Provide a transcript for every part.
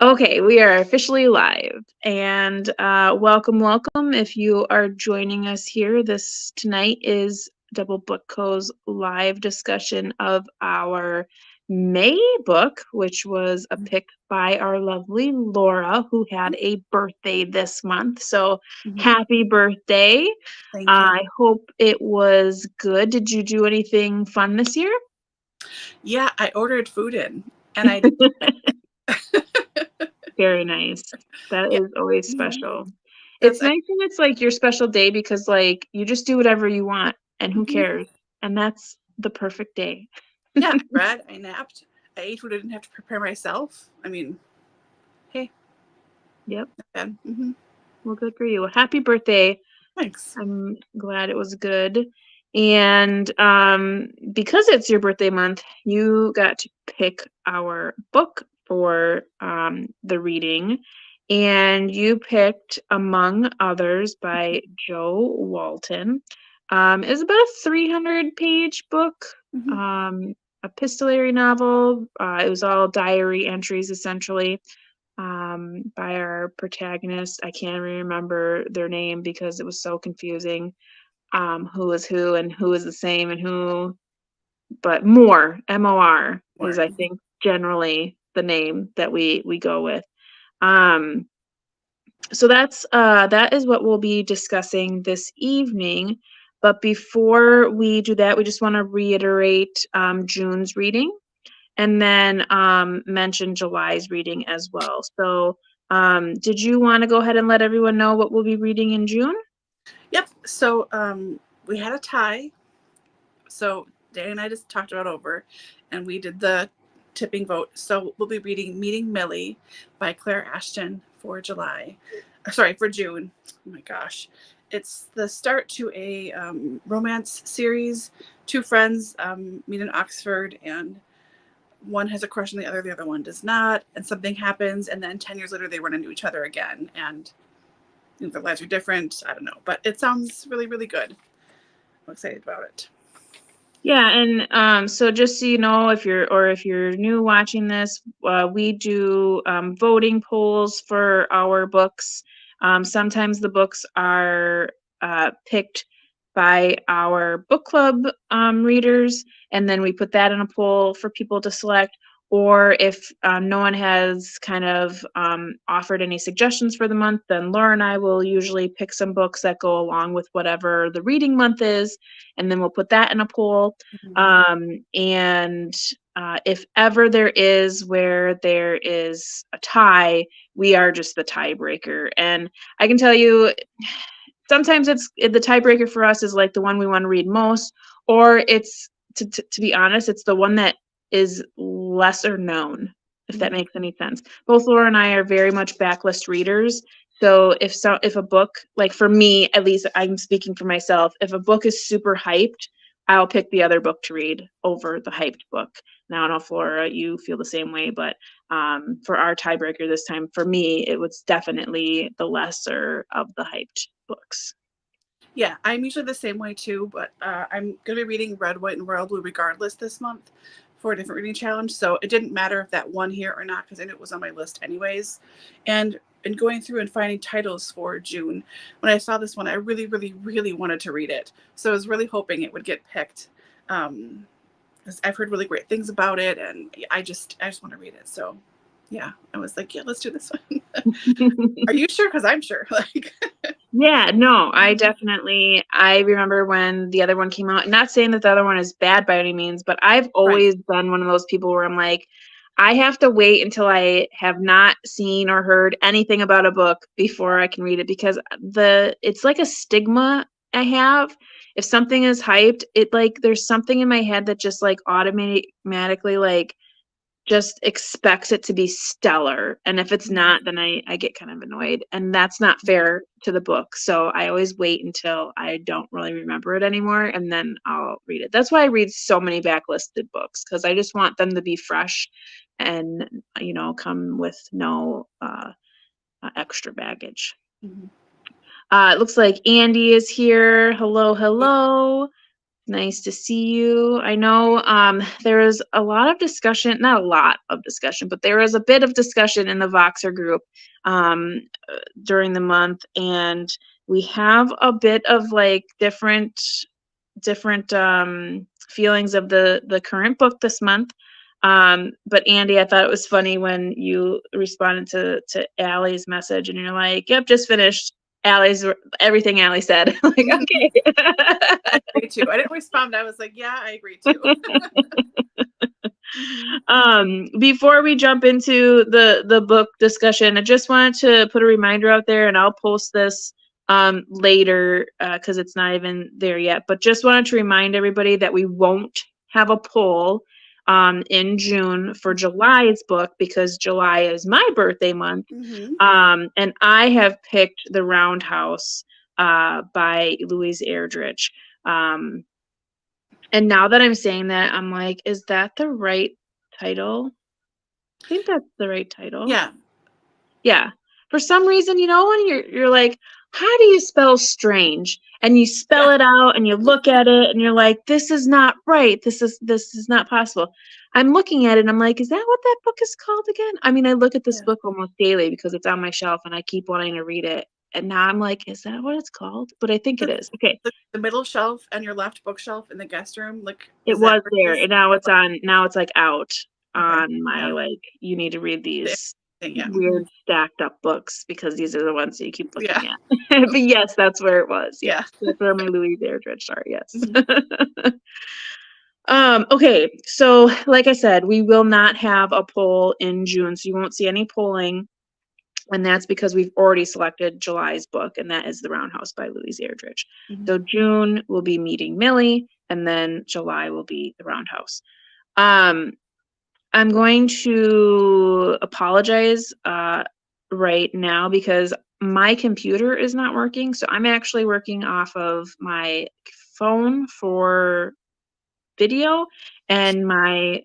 Okay, we are officially live, and welcome. If you are joining us here, this tonight is DoubleBookedCo's live discussion of our May book, which was a pick by our lovely Laura, who had a birthday this month. So happy birthday. Thank you. I hope it was good. Did you do anything fun this year? Yeah, I ordered food in, and I Very nice. That yeah, is always mhm. special. It's That's nice when it's like your special day because like you just do whatever you want and who mhm. cares? And that's the perfect day. Yeah. I read, I napped, I ate food I didn't have to prepare myself. I mean, hey, Yep. not bad. Well, good for you. Well, happy birthday. Thanks. I'm glad it was good. And because it's your birthday month, you got to pick our book for the reading. And you picked Among Others by Jo Walton. It was about a 300-page book, hmm epistolary novel. It was all diary entries, essentially, by our protagonist. I can't remember their name because it was so confusing, who was who and who is the same and who, but Moore, M-O-R, is Or I think generally the name that we go with. Um, so that is what we'll be discussing this evening. But before we do that, we just want to reiterate June's reading and then mention July's reading as well. So did you want to go ahead and let everyone know what we'll be reading in June? yep. So we had a tie. So Danny and I just talked about over, and we did the tipping vote. So we'll be reading Meeting Millie by Claire Ashton for July. Sorry, for June. Oh my gosh. It's the start to a romance series. Two friends meet in Oxford, and one has a crush on the other one does not, and something happens, and then 10 years later they run into each other again, and their lives are different. I don't know, but it sounds really, really good. I'm excited about it. Yeah, and so just so you know, if you're new watching this, we do voting polls for our books. Sometimes the books are picked by our book club readers, and then we put that in a poll for people to select. Or if no one has kind of offered any suggestions for the month, then Laura and I will usually pick some books that go along with whatever the reading month is, and then we'll put that in a poll. And if ever there is where there is a tie, we are just the tiebreaker. And I can tell you, sometimes the tiebreaker for us is like the one we want to read most, or it's to be honest, it's the one that is lesser known, if that makes any sense. Both Laura and I are very much backlist readers. So if a book, like for me, at least I'm speaking for myself, if a book is super hyped, I'll pick the other book to read over the hyped book. Now, I don't know if Laura, you feel the same way, but for our tiebreaker this time, for me, it was definitely the lesser of the hyped books. Yeah, I'm usually the same way too, but I'm going to be reading Red, White, and Royal Blue regardless this month for a different reading challenge. So it didn't matter if that won here or not because I knew it was on my list anyways. And going through and finding titles for June, when I saw this one, I really, really, really wanted to read it. So I was really hoping it would get picked. Because I've heard really great things about it, and I just want to read it. So yeah, I was like, yeah, let's do this one. Are you sure? Because I'm sure. Like, Yeah, no, I remember when the other one came out, not saying that the other one is bad by any means, but I've right. always been one of those people where I'm like, I have to wait until I have not seen or heard anything about a book before I can read it, because it's like a stigma I have. If something is hyped, it like there's something in my head that just like automatically like just expects it to be stellar. And if it's not, then I get kind of annoyed. And that's not fair to the book. So I always wait until I don't really remember it anymore, and then I'll read it. That's why I read so many backlisted books, because I just want them to be fresh and, come with no extra baggage. Mhm. It looks like Andy is here. Hello, hello. Nice to see you. I know there was a lot of discussion, not a lot of discussion, but there was a bit of discussion in the Voxer group um, during the month, and we have a bit of like different feelings of the current book this month. But Andy, I thought it was funny when you responded to Allie's message, and you're like, "Yep, just finished." Allie's everything Allie said. Like, okay. I agree too. I didn't respond. I was like, yeah, I agree too. Before we jump into the book discussion, I just wanted to put a reminder out there, and I'll post this later because it's not even there yet. But just wanted to remind everybody that we won't have a poll in June for July's book because July is my birthday month. And I have picked The Roundhouse by Louise Erdrich. And now that I'm saying that, I'm like, is that the right title? I think that's the right title. Yeah. Yeah. For some reason, you know, when you're like, how do you spell strange? And you spell it out and you look at it and you're like, this is not right. This is not possible. I'm looking at it and I'm like, is that what that book is called again? I mean, I look at this book almost daily because it's on my shelf and I keep wanting to read it. And now I'm like, is that what it's called? But I think it is. Okay. The middle shelf and your left bookshelf in the guest room. Like it was there. And now it's on, now it's like out on my, like, you need to read these weird stacked up books because these are the ones that you keep looking at. But yes, that's where it was. Yes. That's where my Louise Erdrich are. Yes. Okay. So like I said, we will not have a poll in June. So you won't see any polling. And that's because we've already selected July's book, and that is The Roundhouse by Louise Erdrich. So June will be Meeting Millie, and then July will be The Roundhouse. I'm going to apologize right now because my computer is not working. So I'm actually working off of my phone for video and my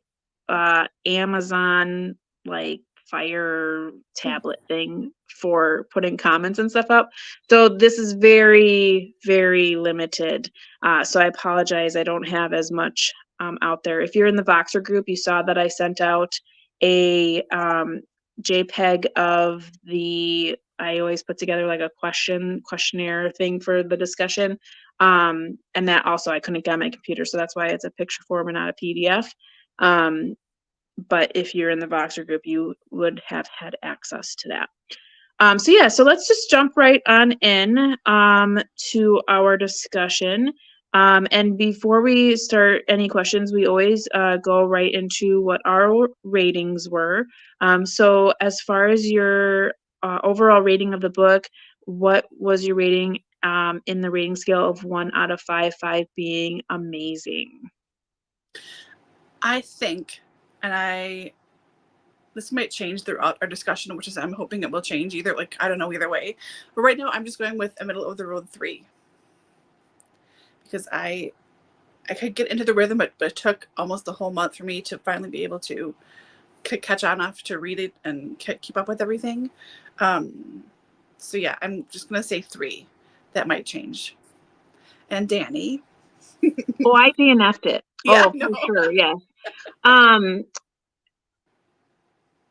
Amazon like Fire tablet thing for putting comments and stuff up. So this is very, very limited. So I apologize. I don't have as much out there. If you're in the Voxer group, you saw that I sent out a JPEG of I always put together like a questionnaire thing for the discussion. And that also I couldn't get on my computer. So that's why it's a picture form and not a PDF. But if you're in the Voxer group, you would have had access to that. So let's just jump right on in to our discussion. And before we start any questions, we always go right into what our ratings were. So as far as your overall rating of the book, what was your rating in the rating scale of 1 out of 5, 5 being amazing? I think, and this might change throughout our discussion, which is I'm hoping it will change either, like, I don't know, either way. But right now I'm just going with a middle of the road 3. Because I could get into the rhythm, but it took almost a whole month for me to finally be able to catch on enough to read it and keep up with everything. So yeah, I'm just going to say 3. That might change. And Dani. Oh, I DNFed it. Yeah, for sure. Yeah.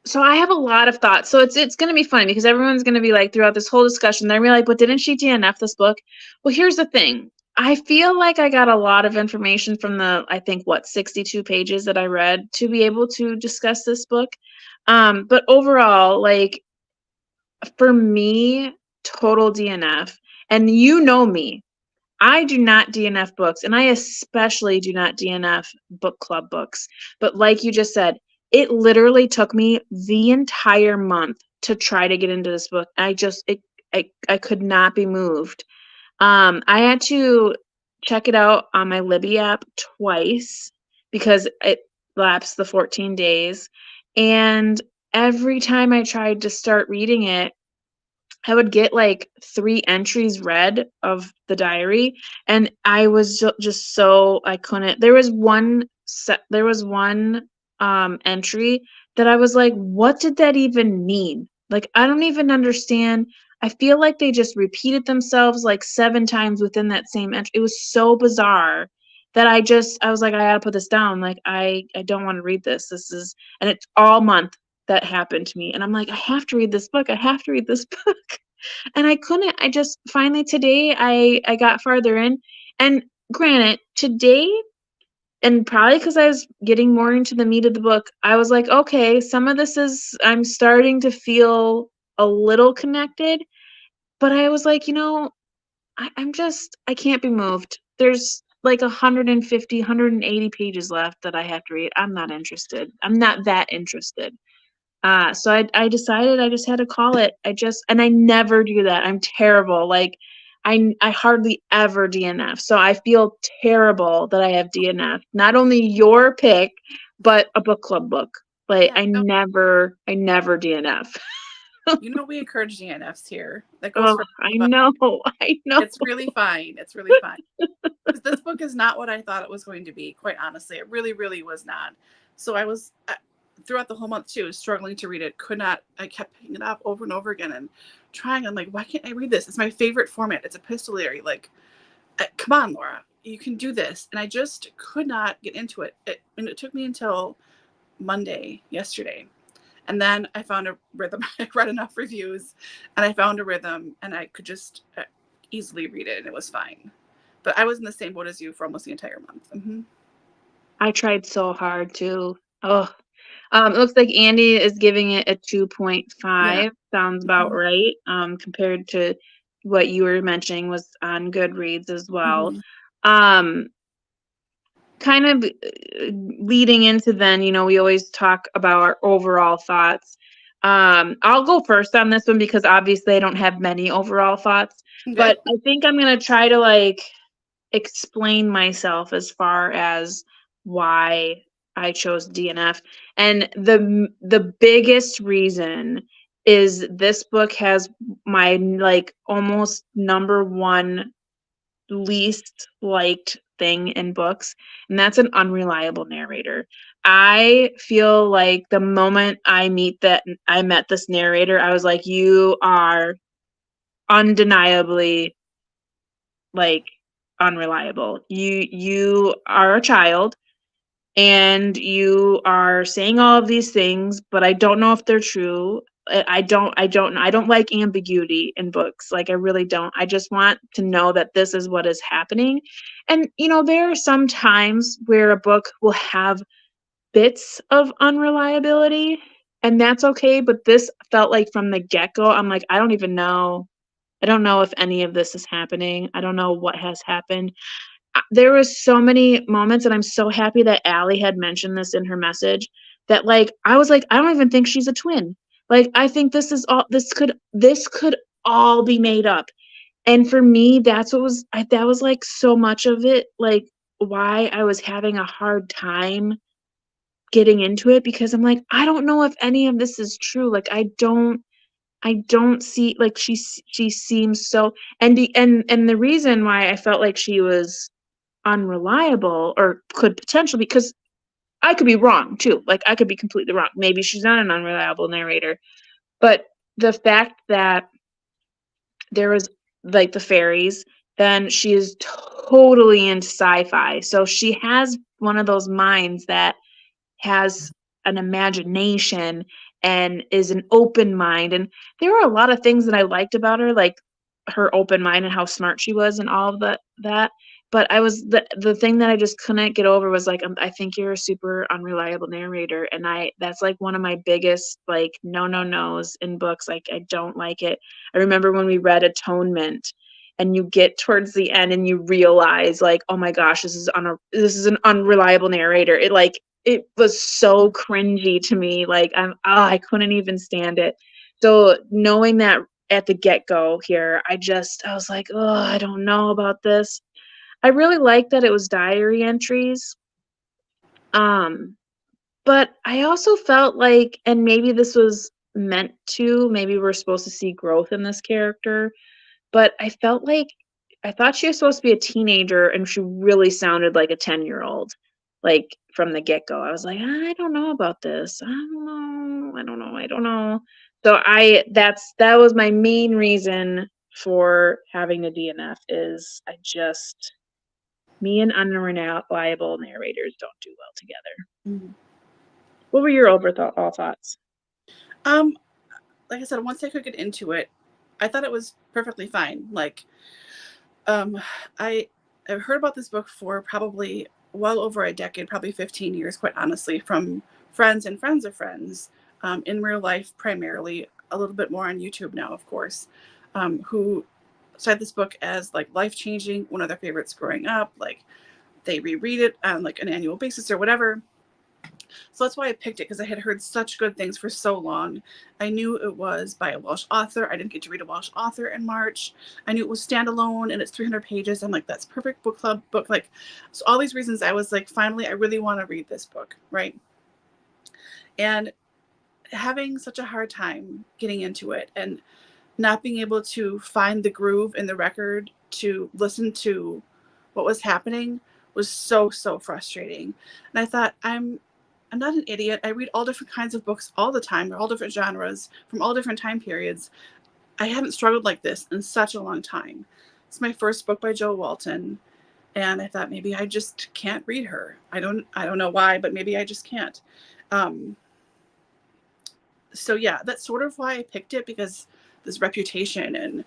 So I have a lot of thoughts. So it's going to be funny because everyone's going to be like, throughout this whole discussion, they're going to be like, but didn't she DNF this book? Well, here's the thing. I feel like I got a lot of information from the, I think, 62 pages that I read to be able to discuss this book. But overall, like, for me, total DNF. And you know me. I do not DNF books, and I especially do not DNF book club books. But like you just said, it literally took me the entire month to try to get into this book. I could not be moved. I had to check it out on my Libby app twice because it lapsed the 14 days. And every time I tried to start reading it, I would get like 3 entries read of the diary, and I was just so I couldn't. There was one entry that I was like, what did that even mean? Like, I don't even understand. I feel like they just repeated themselves like 7 times within that same entry. It was so bizarre. that I was like, I gotta put this down. Like, I don't want to read this. And it's all month that happened to me. And I'm like, I have to read this book. I have to read this book. And I couldn't. I just finally today I got farther in. And granted, today, and probably because I was getting more into the meat of the book, I was like, okay, some of this I'm starting to feel a little connected. But I was like, I can't be moved. There's like 150, 180 pages left that I have to read. I'm not interested. I'm not that interested. So I decided I just had to call it. And I never do that. I'm terrible. Like, I hardly ever DNF. So I feel terrible that I have DNF. Not only your pick, but a book club book. Like, Yeah, I never DNF. we encourage DNFs here. That goes Oh, for I know. I know. It's really fine. It's really fine. This book is not what I thought it was going to be, quite honestly. It really, really was not. So I was, throughout the whole month too, struggling to read it. I kept picking it up over and over again and trying. I'm like, why can't I read this? It's my favorite format. It's epistolary. Like, come on, Laura, you can do this. And I just could not get into it. And it took me until Monday, yesterday. And then I found a rhythm. I read enough reviews and I found a rhythm and I could just easily read it and it was fine. But I was in the same boat as you for almost the entire month. Mm-hmm. I tried so hard too. Oh, it looks like Andy is giving it a 2.5. Yeah. Sounds about Mm-hmm. right. Compared to what you were mentioning was on Goodreads as well. Mm-hmm. Um, kind of leading into then, we always talk about our overall thoughts. I'll go first on this one because obviously I don't have many overall thoughts, Okay. but I think I'm gonna try to like explain myself as far as why I chose DNF. And the biggest reason is this book has my like almost number one least liked thing in books, and that's an unreliable narrator. I feel like the moment I met this narrator, I was like, you are undeniably like unreliable. You are a child and you are saying all of these things, but I don't know if they're true. I don't like ambiguity in books. Like, I really don't. I just want to know that this is what is happening. And there are some times where a book will have bits of unreliability, and that's okay, but this felt like from the get-go, I'm like, I don't even know. I don't know if any of this is happening. I don't know what has happened. There was so many moments, and I'm so happy that Allie had mentioned this in her message, that like I was like, I don't even think she's a twin. Like, I think this could all be made up. And for me, that was like so much of it, like why I was having a hard time getting into it, because I'm like, I don't know if any of this is true. Like, I don't see, like, she seems so, and the reason why I felt like she was unreliable, or could potentially, because I could be wrong too. Like, I could be completely wrong. Maybe she's not an unreliable narrator, but the fact that there was like the fairies, then she is totally into sci-fi. So she has one of those minds that has an imagination and is an open mind. And there were a lot of things that I liked about her, like her open mind and how smart she was and all of that. But the thing that I just couldn't get over was like, I think you're a super unreliable narrator, and that's like one of my biggest like no's in books. Like, I don't like it. I remember when we read Atonement, and you get towards the end and you realize like, oh my gosh, this is an unreliable narrator. It was so cringy to me. Like, I couldn't even stand it. So knowing that at the get-go here, I was like, oh, I don't know about this. I really liked that it was diary entries. Um, but I also felt like, and maybe this was maybe we're supposed to see growth in this character, but I thought she was supposed to be a teenager, and she really sounded like a 10-year-old, like from the get-go. I was like, I don't know about this. I don't know. I don't know. I don't know. So that was my main reason for having the DNF, is Me and unreliable narrators don't do well together. Mm-hmm. What were your overall thoughts? Like I said, once I could get into it, I thought it was perfectly fine. Like, I I've heard about this book for probably well over a decade, probably 15 years, quite honestly, from friends and friends of friends, in real life primarily, a little bit more on YouTube now, of course, who cited this book as like life changing, one of their favorites growing up. Like they reread it on like an annual basis or whatever. So that's why I picked it, because I had heard such good things for so long. I knew it was by a Welsh author. I didn't get to read a Welsh author in March. I knew it was standalone and it's 300 pages. I'm like, that's perfect book club book. Like, so all these reasons I was like, finally, I really want to read this book, right? And having such a hard time getting into it and not being able to find the groove in the record to listen to what was happening was so frustrating. And I thought, I'm not an idiot. I read all different kinds of books all the time, all different genres from all different time periods. I haven't struggled like this in such a long time. It's my first book by Jo Walton, and I thought maybe I just can't read her. I don't know why, but maybe I just can't. Um, so yeah, that's sort of why I picked it, because this reputation, and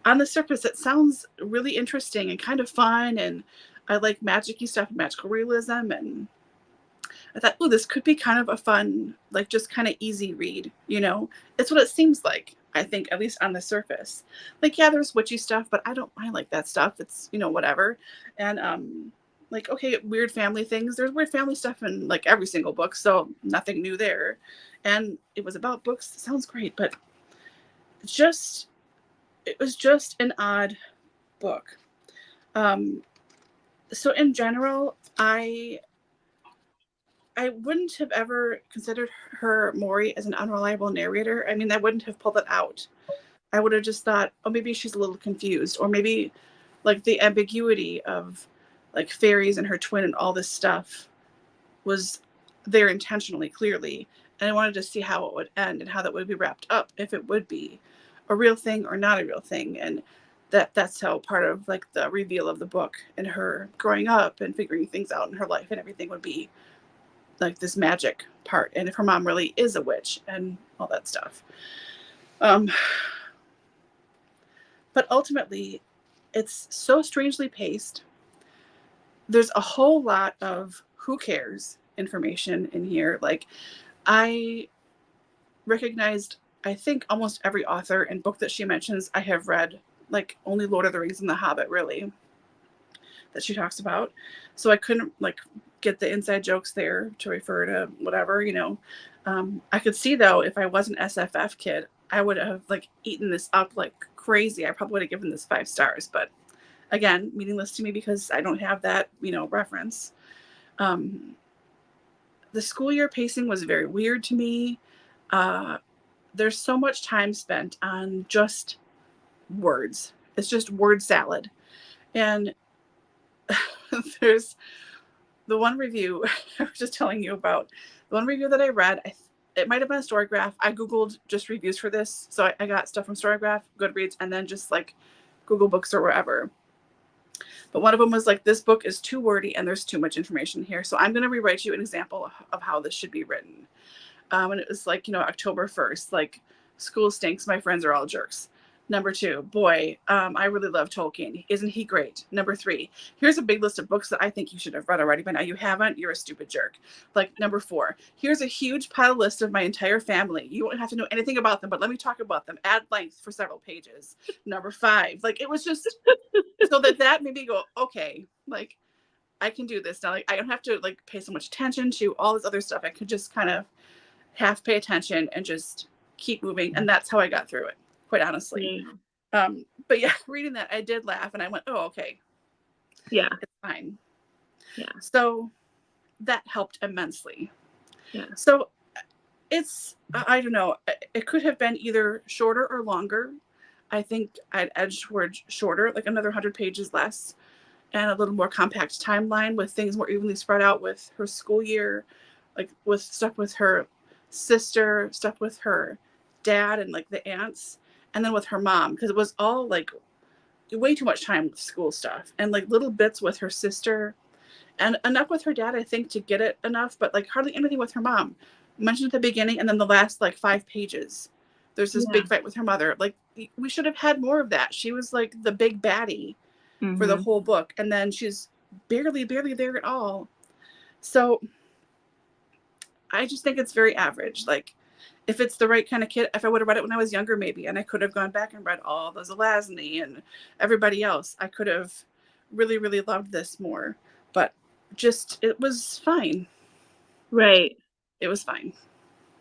on the surface it sounds really interesting and kind of fun, and I like magic-y stuff, magical realism, and I thought, oh, this could be kind of a fun, like just kind of easy read, you know? It's what it seems like, I think, at least on the surface. Like, yeah, there's witchy stuff, but I don't mind like that stuff. It's, whatever. And like, okay, weird family things. There's weird family stuff in like every single book, so nothing new there. And it was about books. It sounds great, but just it was just an odd book. Um, so in general, I wouldn't have ever considered her Maury as an unreliable narrator. I mean, I wouldn't have pulled it out. I would have just thought, oh, maybe she's a little confused, or maybe like the ambiguity of like fairies and her twin and all this stuff was there intentionally, clearly. And I wanted to see how it would end and how that would be wrapped up, if it would be a real thing or not a real thing. And that's how part of like the reveal of the book and her growing up and figuring things out in her life and everything would be like this magic part, and if her mom really is a witch and all that stuff. Um, but ultimately, it's so strangely paced. There's a whole lot of who cares information in here. Like, I recognized, I think, almost every author and book that she mentions I have read, like only Lord of the Rings and The Hobbit, really, that she talks about. So I couldn't like get the inside jokes there to refer to whatever. I could see, though, if I was an SFF kid, I would have like eaten this up like crazy. I probably would have given this 5 stars, but again, meaningless to me because I don't have that, reference. Um, the school year pacing was very weird to me. Uh, there's so much time spent on just words. It's just word salad. And there's the one review I was just telling you about, the one review that I read, it might have been a Storygraph. I Googled just reviews for this. So I got stuff from Storygraph, Goodreads, and then just like Google Books or wherever. But one of them was like, this book is too wordy and there's too much information here. So I'm going to rewrite you an example of how this should be written. And it was like, October 1st, like, school stinks. My friends are all jerks. Number 2, boy, I really love Tolkien. Isn't he great? Number 3, here's a big list of books that I think you should have read already, but now you haven't. You're a stupid jerk. Like, number 4, here's a huge pile list of my entire family. You won't have to know anything about them, but let me talk about them at length for several pages. Number 5, like, it was just so that made me go, okay, like, I can do this now. Like, I don't have to like pay so much attention to all this other stuff. I could just kind of half pay attention and just keep moving. And that's how I got through it, quite honestly. But yeah, reading that, I did laugh and I went, oh, okay. Yeah. It's fine. Yeah. So that helped immensely. Yeah. So it's, I don't know, it could have been either shorter or longer. I think I'd edge towards shorter, like another 100 pages less, and a little more compact timeline with things more evenly spread out with her school year, like with stuff with her sister, stuff with her dad and like the aunts, and then with her mom, because it was all like, way too much time with school stuff and like little bits with her sister and enough with her dad, I think, to get it enough, but like hardly anything with her mom. Mentioned at the beginning, and then the last like 5 pages, there's this Yeah. big fight with her mother. Like we should have had more of that. She was like the big baddie for the Mm-hmm. whole book, and then she's barely there at all. So I just think it's very average. Like if it's the right kind of kid, if I would have read it when I was younger, maybe, and I could have gone back and read all the Zelazny and everybody else, I could have really, really loved this more. But just, it was fine. Right. It was fine.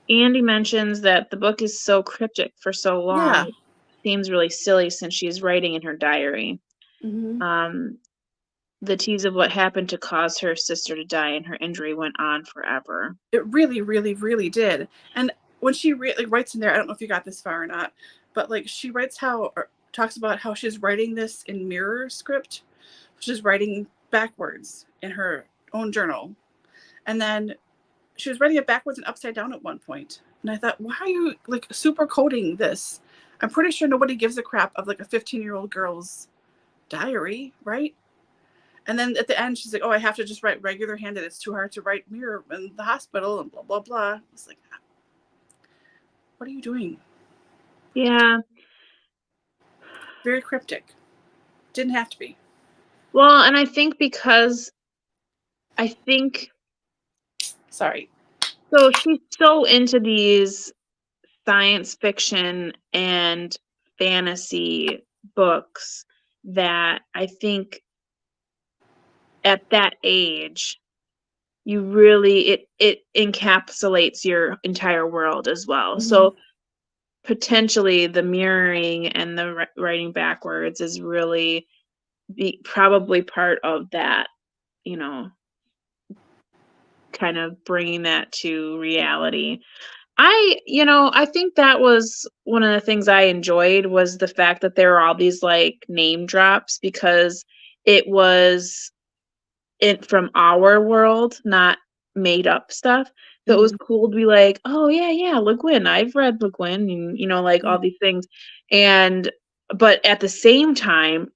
Andy mentions that the book is so cryptic for so long. Yeah. It seems really silly since she's writing in her diary. Mm-hmm. The tease of what happened to cause her sister to die and her injury went on forever. It really, really, really did. And when she writes in there, I don't know if you got this far or not, but like she writes how, or talks about how she's writing this in mirror script. She's writing backwards in her own journal. And then she was writing it backwards and upside down at one point. And I thought, why are you like super coding this? I'm pretty sure nobody gives a crap of like a 15-year-old girl's diary, right? And then at the end, she's like, oh, I have to just write regular handed. It's too hard to write mirror in the hospital and blah, blah, blah. It's like, what are you doing? Yeah. Very cryptic. Didn't have to be. Well, and I think because I think Sorry. so she's so into these science fiction and fantasy books that I think at that age you really it encapsulates your entire world as well. Mm-hmm. So potentially the mirroring and the writing backwards is really probably part of that, you know, kind of bringing that to reality. I think that was one of the things I enjoyed was the fact that there were all these like name drops because it was it from our world, not made up stuff. So it was Mm-hmm. cool to be like, oh yeah, Le Guin. I've read Le Guin and like all these things. But at the same time,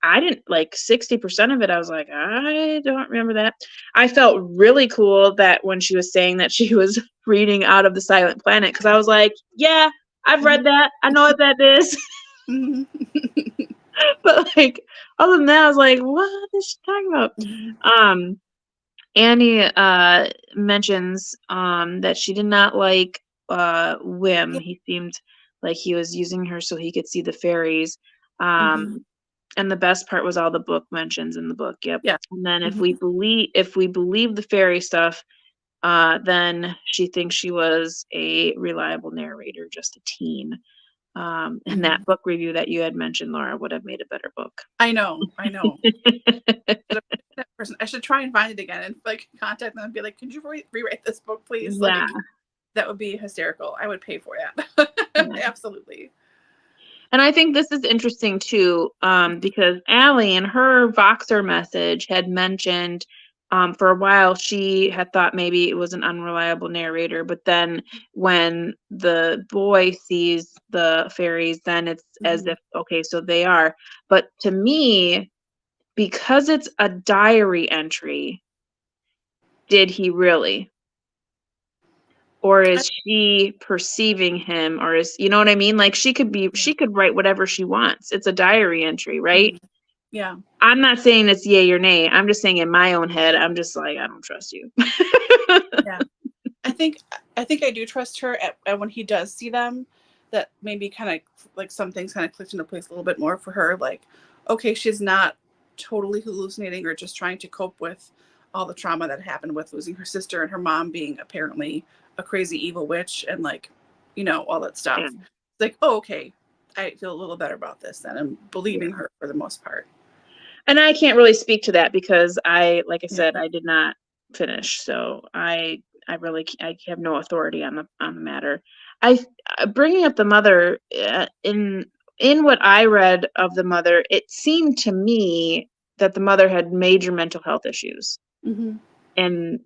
I didn't like 60% of it. I was like, I don't remember that. I felt really cool that when she was saying that she was reading Out of the Silent Planet, because I was like, yeah, I've read that. I know what that is. Mm-hmm. But like other than that, I was like, what is she talking about? Mm-hmm. Annie mentions that she did not like Wim. Yeah. He seemed like he was using her so he could see the fairies. Mm-hmm. And the best part was all the book mentions in the book. Yep. Yeah. And then if Mm-hmm. we believe the fairy stuff, then she thinks she was a reliable narrator, just a teen. And Mm-hmm. that book review that you had mentioned, Laura, would have made a better book. I know. That person. I should try and find it again and like contact them and be like, could you rewrite this book, please? Yeah. Like that would be hysterical. I would pay for that. Yeah. Absolutely. And I think this is interesting too, because Allie in her Voxer message had mentioned for a while she had thought maybe it was an unreliable narrator, but then when the boy sees the fairies, then it's as Mm-hmm. if, okay, so they are. But to me, because it's a diary entry, did he really? Or is she perceiving him, or is, you know what I mean? Like she could write whatever she wants. It's a diary entry, right? Mm-hmm. Yeah. I'm not saying it's yay or nay. I'm just saying in my own head, I'm just like, I don't trust you. Yeah. I think I do trust her at when he does see them, that maybe kind of like some things kind of clicked into place a little bit more for her. Like, okay, she's not totally hallucinating or just trying to cope with all the trauma that happened with losing her sister and her mom being apparently a crazy evil witch and like, all that stuff. Yeah. It's like, oh, okay, I feel a little better about this then. I'm believing her for the most part. And I can't really speak to that because like I Yeah. said, I did not finish. So I have no authority on the matter. Bringing up the mother in what I read of the mother, it seemed to me that the mother had major mental health issues. Mm-hmm. And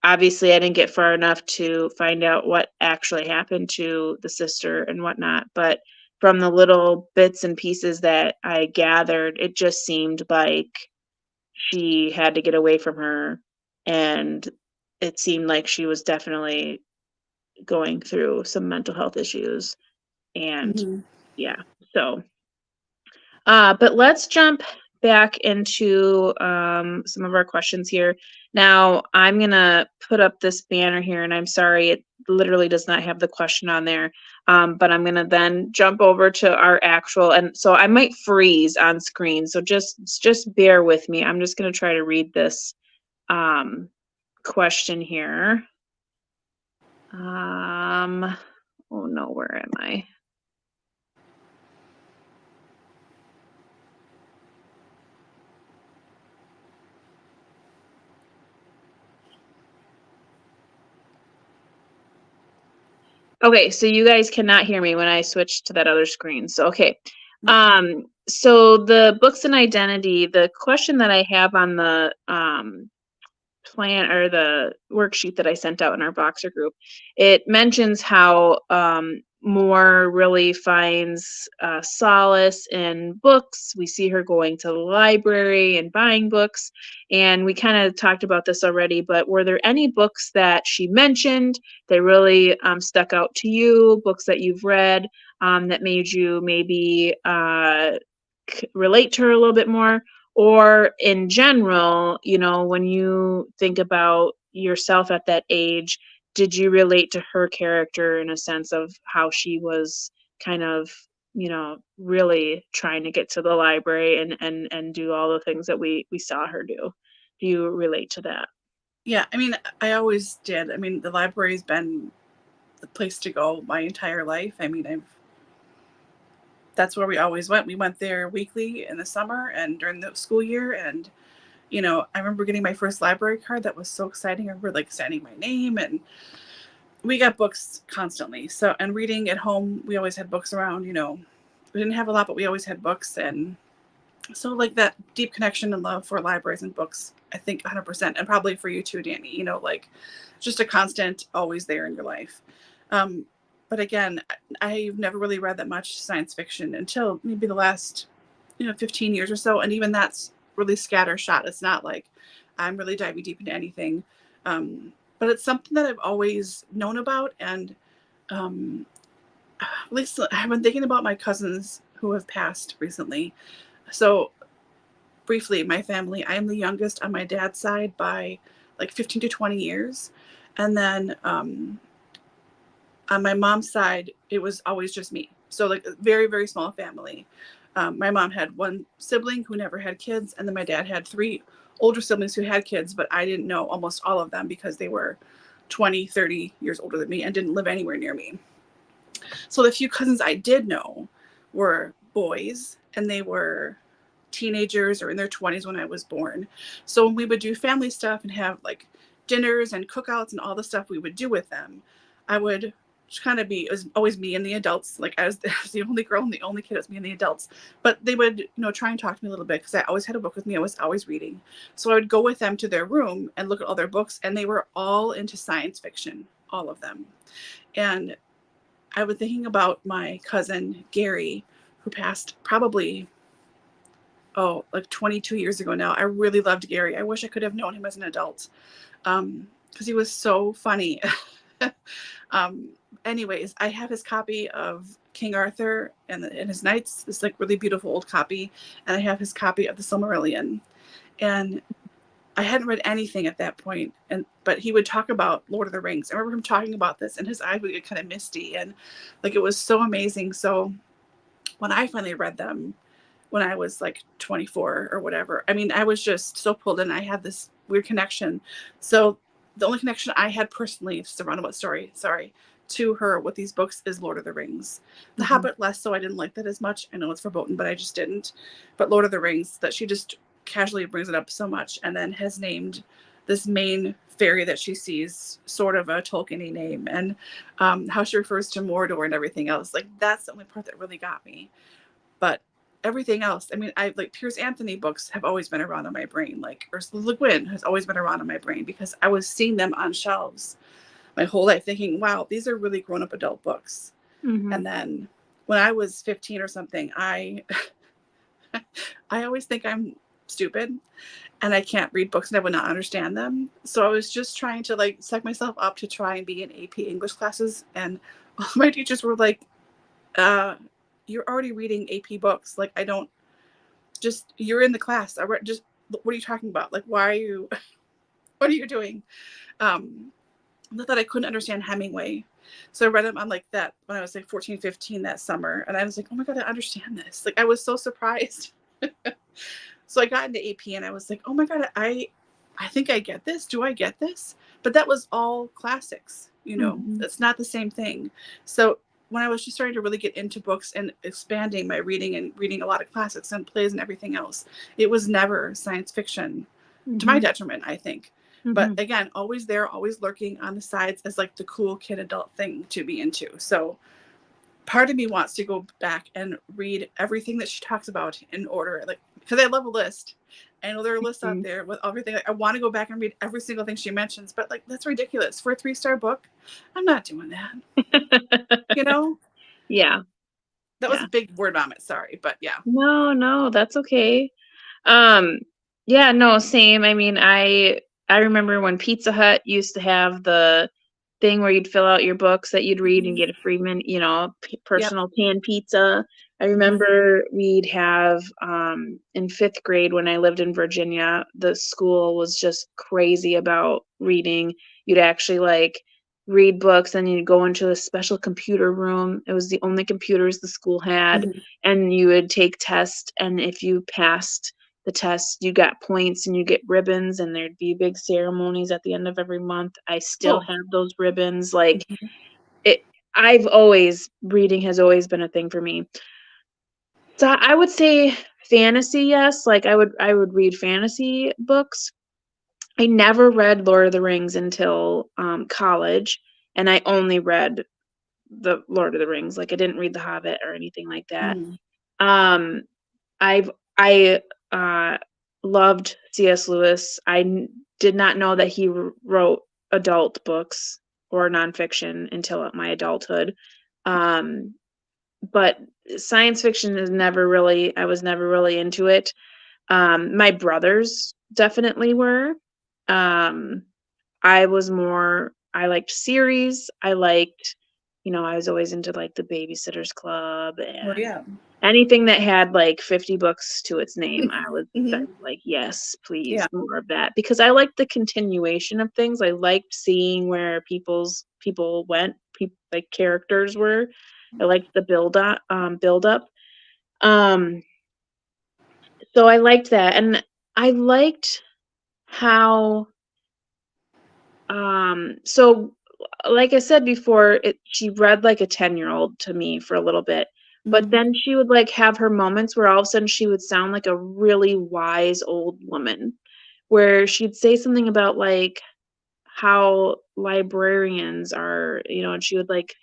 obviously I didn't get far enough to find out what actually happened to the sister and whatnot, but from the little bits and pieces that I gathered, it just seemed like she had to get away from her, and it seemed like she was definitely going through some mental health issues. And Mhm. yeah, so but let's jump back into some of our questions here. Now, I'm gonna put up this banner here, and I'm sorry, it literally does not have the question on there. But I'm gonna then jump over to our actual, and so I might freeze on screen. So just bear with me. I'm just gonna try to read this question here. Oh no, where am I? Okay, so you guys cannot hear me when I switch to that other screen. So okay. So the books and identity, the question that I have on the plan or the worksheet that I sent out in our Voxer group, it mentions how Moore really finds solace in books. We see her going to the library and buying books, and we kind of talked about this already, but were there any books that she mentioned that really stuck out to you, books that you've read that made you maybe relate to her a little bit more? Or in general, when you think about yourself at that age, did you relate to her character in a sense of how she was kind of, really trying to get to the library and do all the things that we saw her do? Do you relate to that? Yeah, I mean, I always did. I mean, the library's been the place to go my entire life. I mean, that's where we always went. We went there weekly in the summer and during the school year. And, I remember getting my first library card. That was so exciting. I remember like signing my name, and we got books constantly. So, and reading at home, we always had books around, we didn't have a lot, but we always had books. And so like that deep connection and love for libraries and books, I think 100%. And probably for you too, Dani, like just a constant, always there in your life. Um, but again, I've never really read that much science fiction until maybe the last, 15 years or so. And even that's really scattershot. It's not like I'm really diving deep into anything. But it's something that I've always known about. And um, at least I've been thinking about my cousins who have passed recently. So briefly, my family, I am the youngest on my dad's side by like 15 to 20 years. And then on my mom's side, it was always just me. So like a very, very small family. My mom had one sibling who never had kids. And then my dad had three older siblings who had kids, but I didn't know almost all of them because they were 20, 30 years older than me and didn't live anywhere near me. So the few cousins I did know were boys, and they were teenagers or in their 20s when I was born. So when we would do family stuff and have like dinners and cookouts and all the stuff we would do with them, I would kind of be, it was always me and the adults. Like I was the only girl and the only kid, it was me and the adults. But they would, try and talk to me a little bit because I always had a book with me. I was always reading. So I would go with them to their room and look at all their books, and they were all into science fiction, all of them. And I was thinking about my cousin Gary, who passed probably like 22 years ago now. I really loved Gary. I wish I could have known him as an adult because he was so funny. Anyways, I have his copy of King Arthur and his Knights, this like really beautiful old copy, and I have his copy of the Silmarillion. And I hadn't read anything at that point, but he would talk about Lord of the Rings. I remember him talking about this, and his eyes would get kind of misty, and like it was so amazing. So when I finally read them, when I was like 24 or whatever, I mean, I was just so pulled in. I had this weird connection. So the only connection I had personally, just a roundabout story, sorry, to her with these books is Lord of the Rings. The Mhm. Hobbit less so. I didn't like that as much. I know it's verboten, but I just didn't. But Lord of the Rings, that she just casually brings it up so much, and then has named this main fairy that she sees sort of a Tolkien-y name, and how she refers to Mordor and everything else. Like that's the only part that really got me. But everything else, I mean, I like Piers Anthony books have always been around in my brain. Like Ursula Le Guin has always been around in my brain because I was seeing them on shelves my whole life thinking, wow, these are really grown up adult books. Mhm. And then when I was 15 or something, I I always think I'm stupid and I can't read books and I would not understand them. So I was just trying to like psych myself up to try and be in AP English classes, and all my teachers were like, you're already reading AP books. Like, I don't, just, you're in the class. Just, what are you talking about? Like, why are you, what are you doing? Not that I couldn't understand Hemingway. So I read him on like that when I was like 14, 15 that summer. And I was like, oh my God, I understand this. Like, I was so surprised. So I got into AP and I was like, oh my God, I think I get this. Do I get this? But that was all classics, you know, Mm-hmm. that's not the same thing. So when I was just starting to really get into books and expanding my reading and reading a lot of classics and plays and everything else, it was never science fiction, to my Mm-hmm. detriment, I think. But Mm-hmm. again, always there, always lurking on the sides as like the cool kid adult thing to be into. So part of me wants to go back and read everything that she talks about in order, like, because I love a list. I know there are lists out there with everything. I want to go back and read every single thing she mentions, but like, that's ridiculous for a 3-star book. I'm not doing that. You know, Yeah. that was Yeah. a big word vomit. Sorry, but yeah. No, that's okay. Um, yeah, no, same. I mean, I remember when Pizza Hut used to have the thing where you'd fill out your books that you'd read and Mhm. get a free Yep. personal pan pizza. I Mhm. remember we'd have in 5th grade when I lived in Virginia, the school was just crazy about reading. You'd actually like read books and you'd go into a special computer room. It was the only computers the school had, Mhm. and you would take tests, and if you passed the test, you got points and you get ribbons, and there'd be big ceremonies at the end of every month. I still Oh. have those ribbons. Like Mhm. it I've always reading has always been a thing for me. So I would say fantasy, yes. Like I would read fantasy books. I never read Lord of the Rings until college, and I only read the Lord of the Rings. Like I didn't read The Hobbit or anything like that. Mhm. Um I loved C.S. Lewis. Did not know that he wrote adult books or nonfiction until my adulthood. Um, but science fiction is never really, I was never really into it. My brothers definitely were. Um, I liked series. I was always into like the Babysitter's Club Oh and yeah. anything that had like 50 books to its name. I Mhm. was like, yes, please, Yeah. more of that. Because I liked the continuation of things. I liked seeing where people went, like characters were. I liked the build up. Um, so I liked that. And I liked how so like I said before, she read like a 10-year-old to me for a little bit, but Mhm. then she would like have her moments where all of a sudden she would sound like a really wise old woman, where she'd say something about like how librarians are, and she would like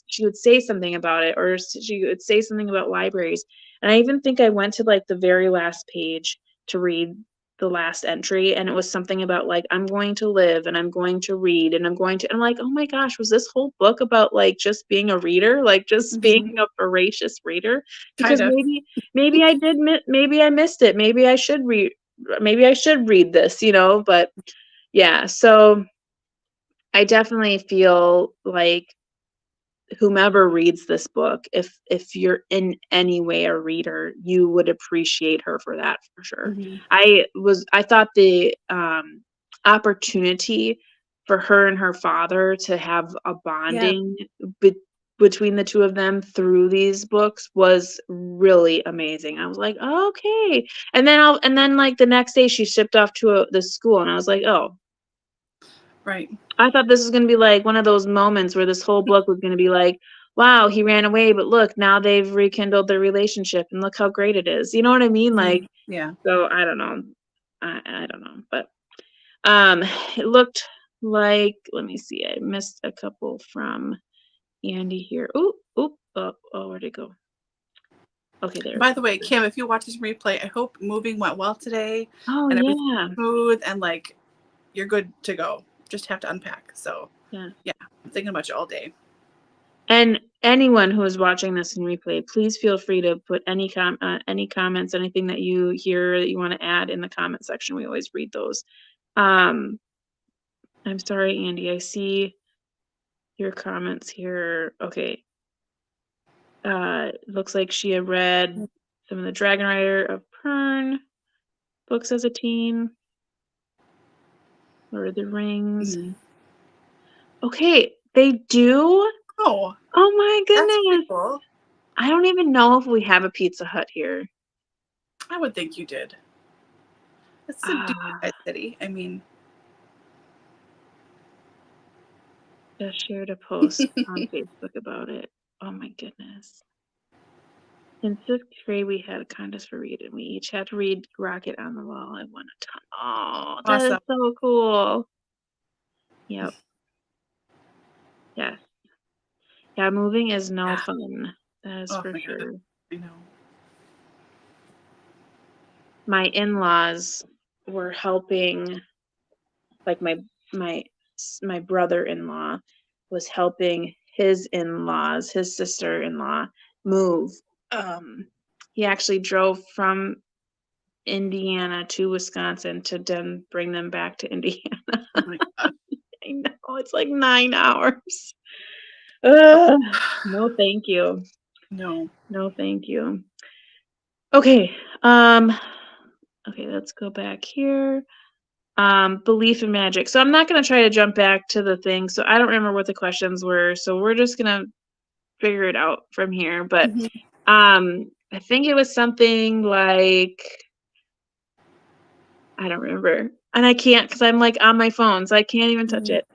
she would say something about it, or she would say something about libraries. And I even think I went to like the very last page to read the last entry, and it was something about like, I'm going to live and I'm going to read and I'm like, oh my gosh, was this whole book about like just being a reader, like just being Mhm. a voracious reader? Kind Because of. maybe maybe I missed it. Maybe I should read this, but yeah. So I definitely feel like whomever reads this book, if you're in any way a reader, you would appreciate her for that for sure. Mhm. I thought the opportunity for her and her father to have a Yeah. bonding be- between the two of them through these books was really amazing. I was like, oh, okay. And then like the next day she shipped off to the school, and I was like, oh, Right. I thought this was gonna be like one of those moments where this whole book was gonna be like, wow, he ran away, but look, now they've rekindled their relationship and look how great it is. You know what I mean? Like, Mhm. Yeah. so I don't know. I don't know. But um it looked like, let me see, I missed a couple from Andy here. Oh, where'd it go? Okay, there it By is. the way, Kim, if you watch this replay, I hope moving went well today Oh and everything yeah. smooth and like you're good to go. Just have to unpack. So Yeah. yeah, I'm thinking about you all day. And anyone who is watching this in replay, please feel free to put any comments, anything that you hear that you want to add in the comment section. We always read those. I'm sorry, Andy, I see your comments here. Okay. Looks like she had read some of the Dragon Rider of Pern books as a teen. Lord of the Rings. Okay, they do? Oh my that's goodness. pretty cool. I don't even know if we have a Pizza Hut here. I would think you did. It's a decent city. I mean, just shared a post on Facebook about it. Oh my goodness. In 5th grade, we had a contest for reading. We each had to read Rocket on the Wall. I won a ton. Oh, that is awesome. so cool. Yep. Yes. Yeah, moving is no fun. That is for sure. God. I know. My in-laws were helping, like my brother-in-law was helping his in-laws, his sister-in-law, move. He actually drove from Indiana to Wisconsin to then bring them back to Indiana. Oh my God. I know, it's like 9 hours. No, thank you. No, thank you. Okay. Okay, let's go back here. Belief in magic. So I'm not going to try to jump back to the thing. So I don't remember what the questions were. So we're just going to figure it out from here. But I think it was something like, I don't remember. And I can't because I'm like on my phone, so I can't even touch it.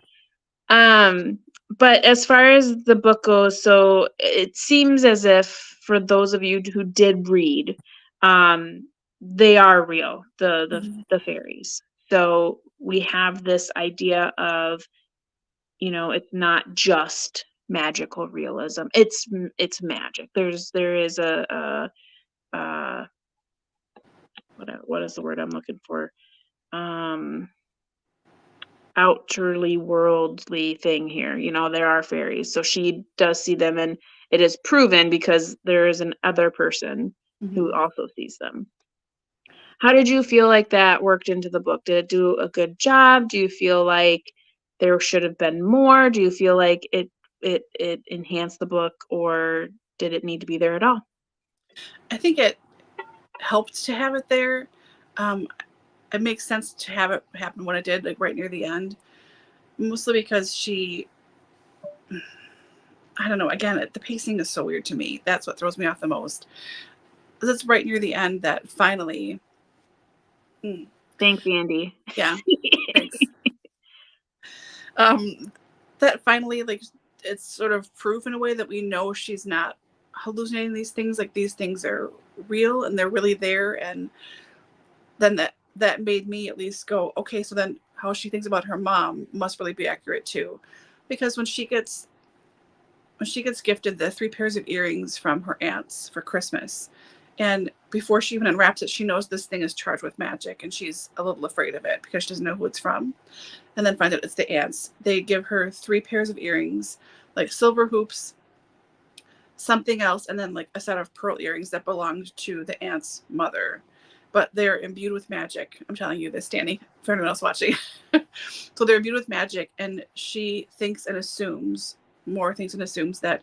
But as far as the book goes, so it seems as if for those of you who did read, they are real, the fairies. So we have this idea of, it's not just magical realism. It's magic. There is a what is the word I'm looking for? Outerly worldly thing here. There are fairies. So she does see them, and it is proven because there is an other person who also sees them. How did you feel like that worked into the book? Did it do a good job? Do you feel like there should have been more? Do you feel like it enhanced the book, or did it need to be there at all? I think it helped to have it there. It makes sense to have it happen when it did, like right near the end, mostly because I don't know, again, the pacing is so weird to me. That's what throws me off the most. It's right near the end that finally. Thanks, Andy. Yeah, thanks. That finally, like, it's sort of proof in a way that we know she's not hallucinating these things. Like, these things are real and they're really there. And then that made me at least go, okay, so then how she thinks about her mom must really be accurate too, because when she gets gifted the 3 pairs of earrings from her aunts for Christmas, and before she even unwraps it, she knows this thing is charged with magic, and she's a little afraid of it because she doesn't know who it's from, and then finds out it's the aunts. They give her 3 pairs of earrings, like silver hoops, something else, and then like a set of pearl earrings that belonged to the aunt's mother. But they're imbued with magic. I'm telling you this, Danny, for anyone else watching. So they're imbued with magic, and she thinks and assumes that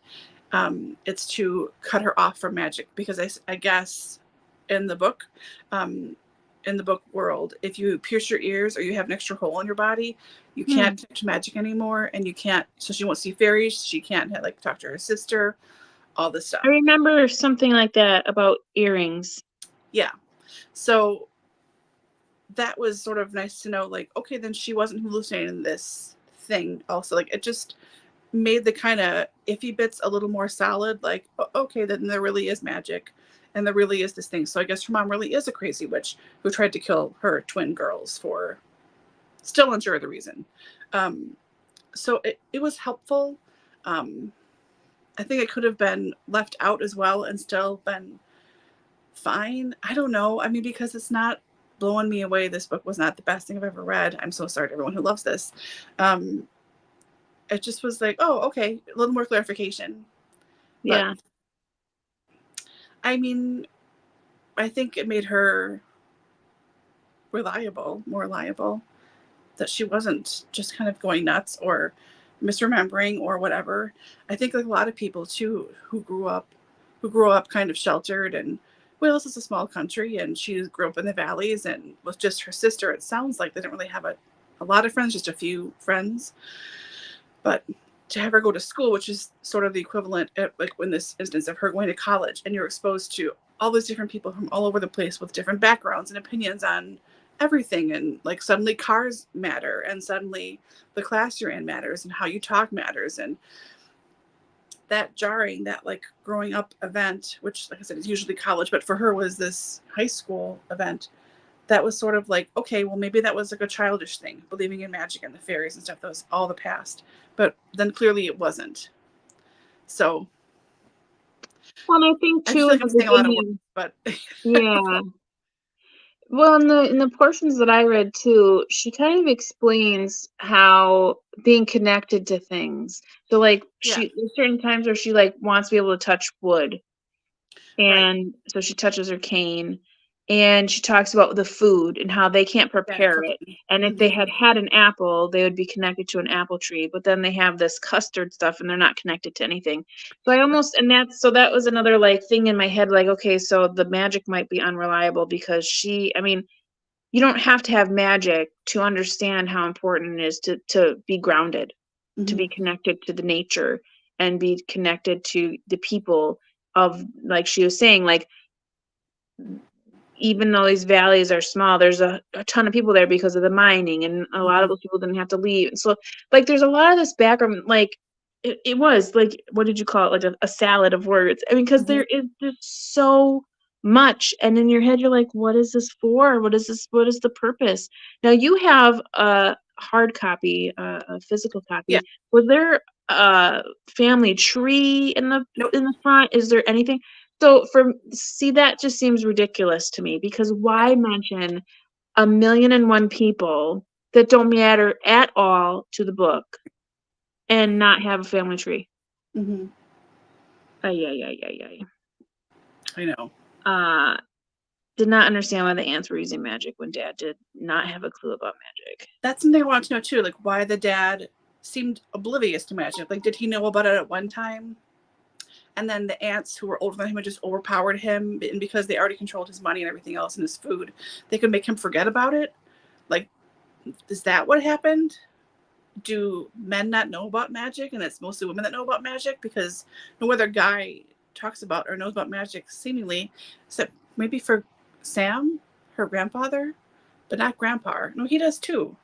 it's to cut her off from magic, because I guess in the book world, if you pierce your ears or you have an extra hole in your body, you can't touch magic anymore, and you can't. So she won't see fairies. She can't like talk to her sister. All this stuff. I remember something like that about earrings. Yeah. So that was sort of nice to know, like, okay, then she wasn't hallucinating this thing also. Like, it just made the kind of iffy bits a little more solid. Like, okay, then there really is magic, and there really is this thing. So I guess her mom really is a crazy witch who tried to kill her twin girls for still unsure of the reason. So it was helpful. I think it could have been left out as well and still been fine. I don't know. I mean, because it's not blowing me away. This book was not the best thing I've ever read. I'm so sorry to everyone who loves this. It just was like, oh, okay, a little more clarification. But Yeah. I mean, I think it made her more reliable, that she wasn't just kind of going nuts or misremembering or whatever. I think like a lot of people too who grew up kind of sheltered, and Wales is a small country and she grew up in the valleys and with just her sister. It sounds like they didn't really have a lot of friends, just a few friends. But to have her go to school, which is sort of the equivalent of, like in this instance, of her going to college, and you're exposed to all these different people from all over the place with different backgrounds and opinions on everything, and like suddenly cars matter, and suddenly the class you're in matters, and how you talk matters, and that jarring, that like growing up event, which like I said is usually college, but for her was this high school event, that was sort of like, okay, well, maybe that was like a childish thing, believing in magic and the fairies and stuff. That was all the past. But then clearly it wasn't. So Well, and I think I just too feel in like I'm the saying a lot of words, beginning, but yeah. Well, in the portions that I read too, she kind of explains how being connected to things. So like yeah, there's certain times where she like wants to be able to touch wood. right. And so she touches her cane, and she talks about the food and how they can't Yeah, and prepare it. cooking. And if they Hmm. had had an apple, they would be connected to an apple tree. But then they have this custard stuff, and they're not connected to anything. So I almost, and that's, so that was another like thing in my head, like, okay, so the magic might be unreliable because I mean, you don't have to have magic to understand how important it is to be grounded, to Hmm. be connected to the nature, and be connected to the people of, like she was saying, like, even though these valleys are small, there's a ton of people there because of the mining, and a lot of Hmm. those people didn't have to leave. So, like, there's a lot of this background, like, it was like, what did you call it? Like a salad of words. I mean, because Hmm. there is just so much, and in your head, you're like, what is this for? What is this? What is the purpose? Now, you have a hard copy, a physical Yeah. copy. Was there a family tree Nope. in the front? Is there anything? So see, that just seems ridiculous to me, because Yeah. why mention 1,000,001 people that don't matter at all to the book and not have a family tree? Hmm. Ay, ay, ay, ay, ay. I know. Uh, did not understand why the ants were using magic when Dad did not have a clue about magic. That's something I want to know too. Like why the dad seemed oblivious to magic. Like, did he know about it at one time? And then the ants who were older than him had just overpowered him, and because they already controlled his money and everything else and his food, they could make him forget about it. Like, is that what happened? Do men not know about magic, and it's mostly women that know about magic? Because no other guy talks about or knows about magic seemingly, except maybe for Sam, her grandfather, but not grandpa. No, he does too.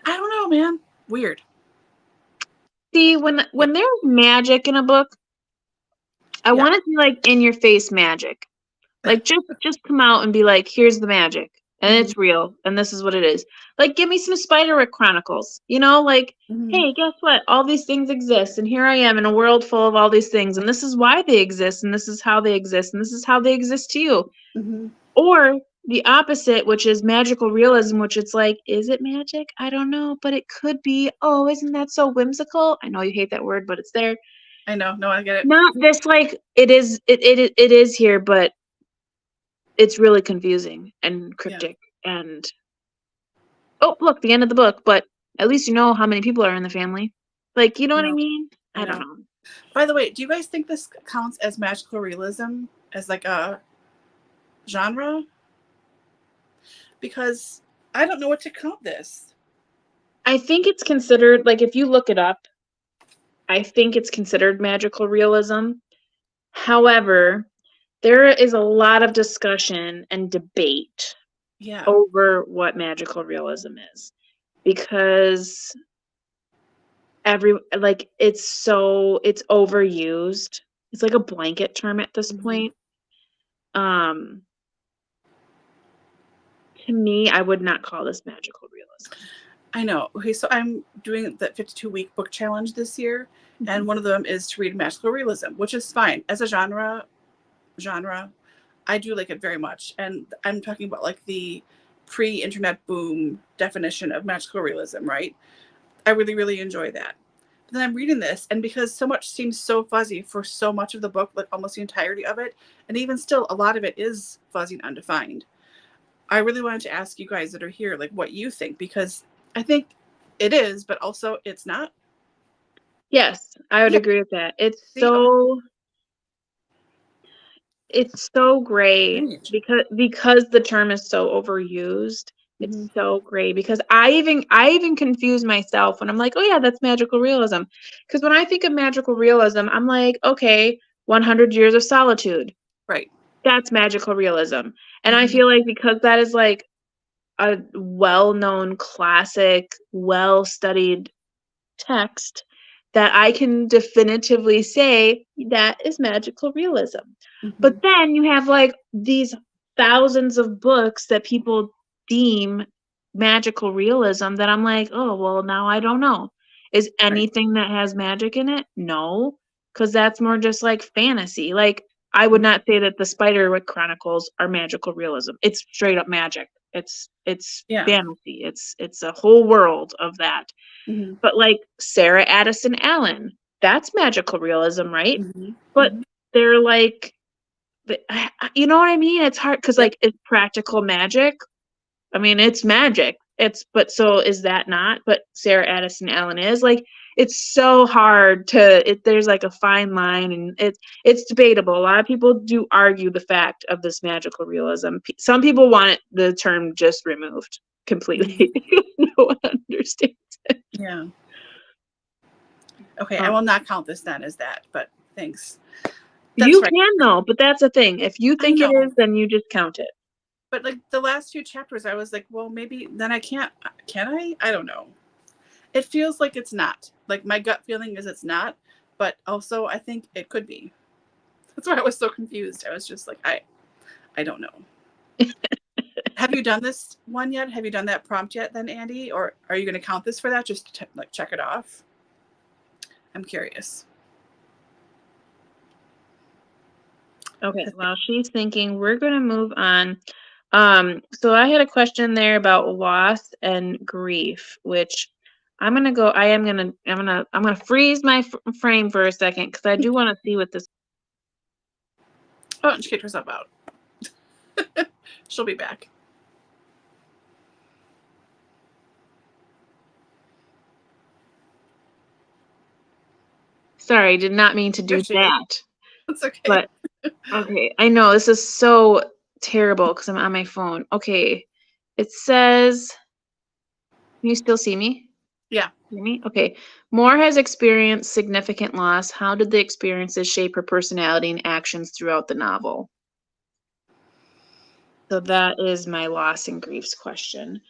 I don't know, man. Weird. See, Yeah. when there's magic in a book, I Yeah. want it to be like in your face magic. Like, just come out and be like, "Here's the magic, and Hmm. it's real, and this is what it is." Like, give me some Spiderwick Chronicles, you know? Like, Hmm. "Hey, guess what? All these things exist, and here I am in a world full of all these things, and this is why they exist, and this is how they exist, and this is how they exist to you." Hmm. Or the opposite, which is magical realism, which it's like, is it magic? I don't know, but it could be. Oh, isn't that so whimsical? I know you hate that word, but it's there. I know. No, I get it. Not this, like, it is here, but it's really confusing and Yeah. cryptic, and oh, look, the end of the book, but at least you know how many people are in the family. Like, you know I what I know. mean? I I don't know. know. By the way, do you guys think this counts as magical realism, as like a genre? Because I don't know what to count this. I think it's considered, like, if you look it up, I think it's considered magical realism. However, there is a lot of discussion and debate Yeah. over what magical realism is, because it's overused. It's like a blanket term at this Hmm. point. Um, to me, I would not call this magical realism. I know. Okay, so I'm doing the 52-week book challenge this year, and Mhm. one of them is to read magical realism, which is fine as a genre. I do like it very much, and I'm talking about like the pre-internet boom definition of magical realism, right? I really, really enjoy that. then I'm reading this, and because so much seems so fuzzy for so much of the book, like almost the entirety of it, and even still, a lot of it is fuzzy and undefined. I really wanted to ask you guys that are here, like, what you think, because I think it is, but also it's not. Yes, I would Yeah. agree with that. See, okay. It's so gray Strange. because the term is so overused. It's Mm-hmm. so gray because I even confuse myself when I'm like, oh yeah, that's magical realism. Because when I think of magical realism, I'm like, okay, 100 Years of Solitude. Right. That's magical realism. And I Mm-hmm. feel like because that is like a well-known classic, well-studied text, that I can definitively say that is magical realism. Mm-hmm. But then you have like these thousands of books that people deem magical realism that I'm like, oh, well, now I don't know. Is Right. anything that has magic in it? No, because that's more just like fantasy. Like, I would not say that the Spiderwick Chronicles are magical realism. It's straight up magic. It's Yeah. fantasy. It's a whole world of that. Mm-hmm. But like Sarah Addison Allen, that's magical realism, right? Mm-hmm. But Mm-hmm. they're like, you know what I mean? It's hard because Yep. like it's practical magic. I mean, it's magic. But so is that not? But Sarah Addison Allen is like, it's so hard there's like a fine line, and it's debatable. A lot of people do argue the fact of this magical realism. Some people want the term just removed Mm-hmm. completely. No one understands it. Yeah. Okay, I Um, will not count this then as that, but thanks. That's You right. can though, but that's the thing. If you I think it know. is, then you just count it. But like the last few chapters, I was like, well, maybe then I can't. Can I? I don't know. It feels like it's not. Like my gut feeling is it's not, but also I think it could be. That's why I was so confused. I was just like, I don't know. Have you done this one yet? Have you done that prompt yet, then, Andy? Or are you going to count this for that? Just to like check it off. I'm curious. Okay, while she's thinking, we're gonna move on. So I had a question there about loss and grief, which I'm gonna freeze my frame for a second because I do want to see what this. Oh, and she kicked herself out. She'll be back. Sorry, did not mean to There do she is. that. It's okay. But okay, I know this is so terrible because I'm on my phone. Okay, it says, can you still see me? Yeah. Hear me? Okay. Moore has experienced significant loss. How did the experiences shape her personality and actions throughout the novel? So that is my loss and griefs question.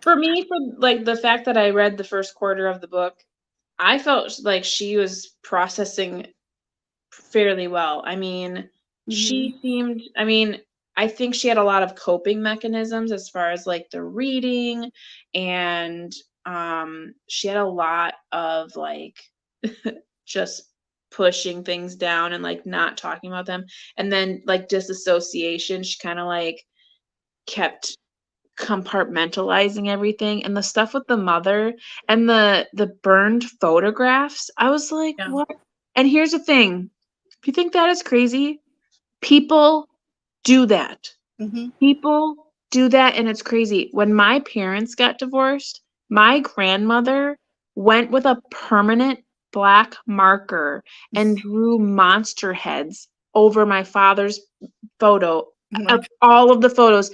For me, for like the fact that I read the first quarter of the book, I felt like she was processing fairly well. I mean, Mm-hmm. I think she had a lot of coping mechanisms as far as like the reading, and she had a lot of like just pushing things down and like not talking about them. And then like disassociation, she kind of like kept compartmentalizing everything, and the stuff with the mother and the burned photographs. I was like, Yeah. what? And here's the thing. If you think that is crazy, people do that. Mm-hmm. People do that, and it's crazy. When my parents got divorced, my grandmother went with a permanent black marker and drew monster heads over my father's photo Oh my of God. all of the photos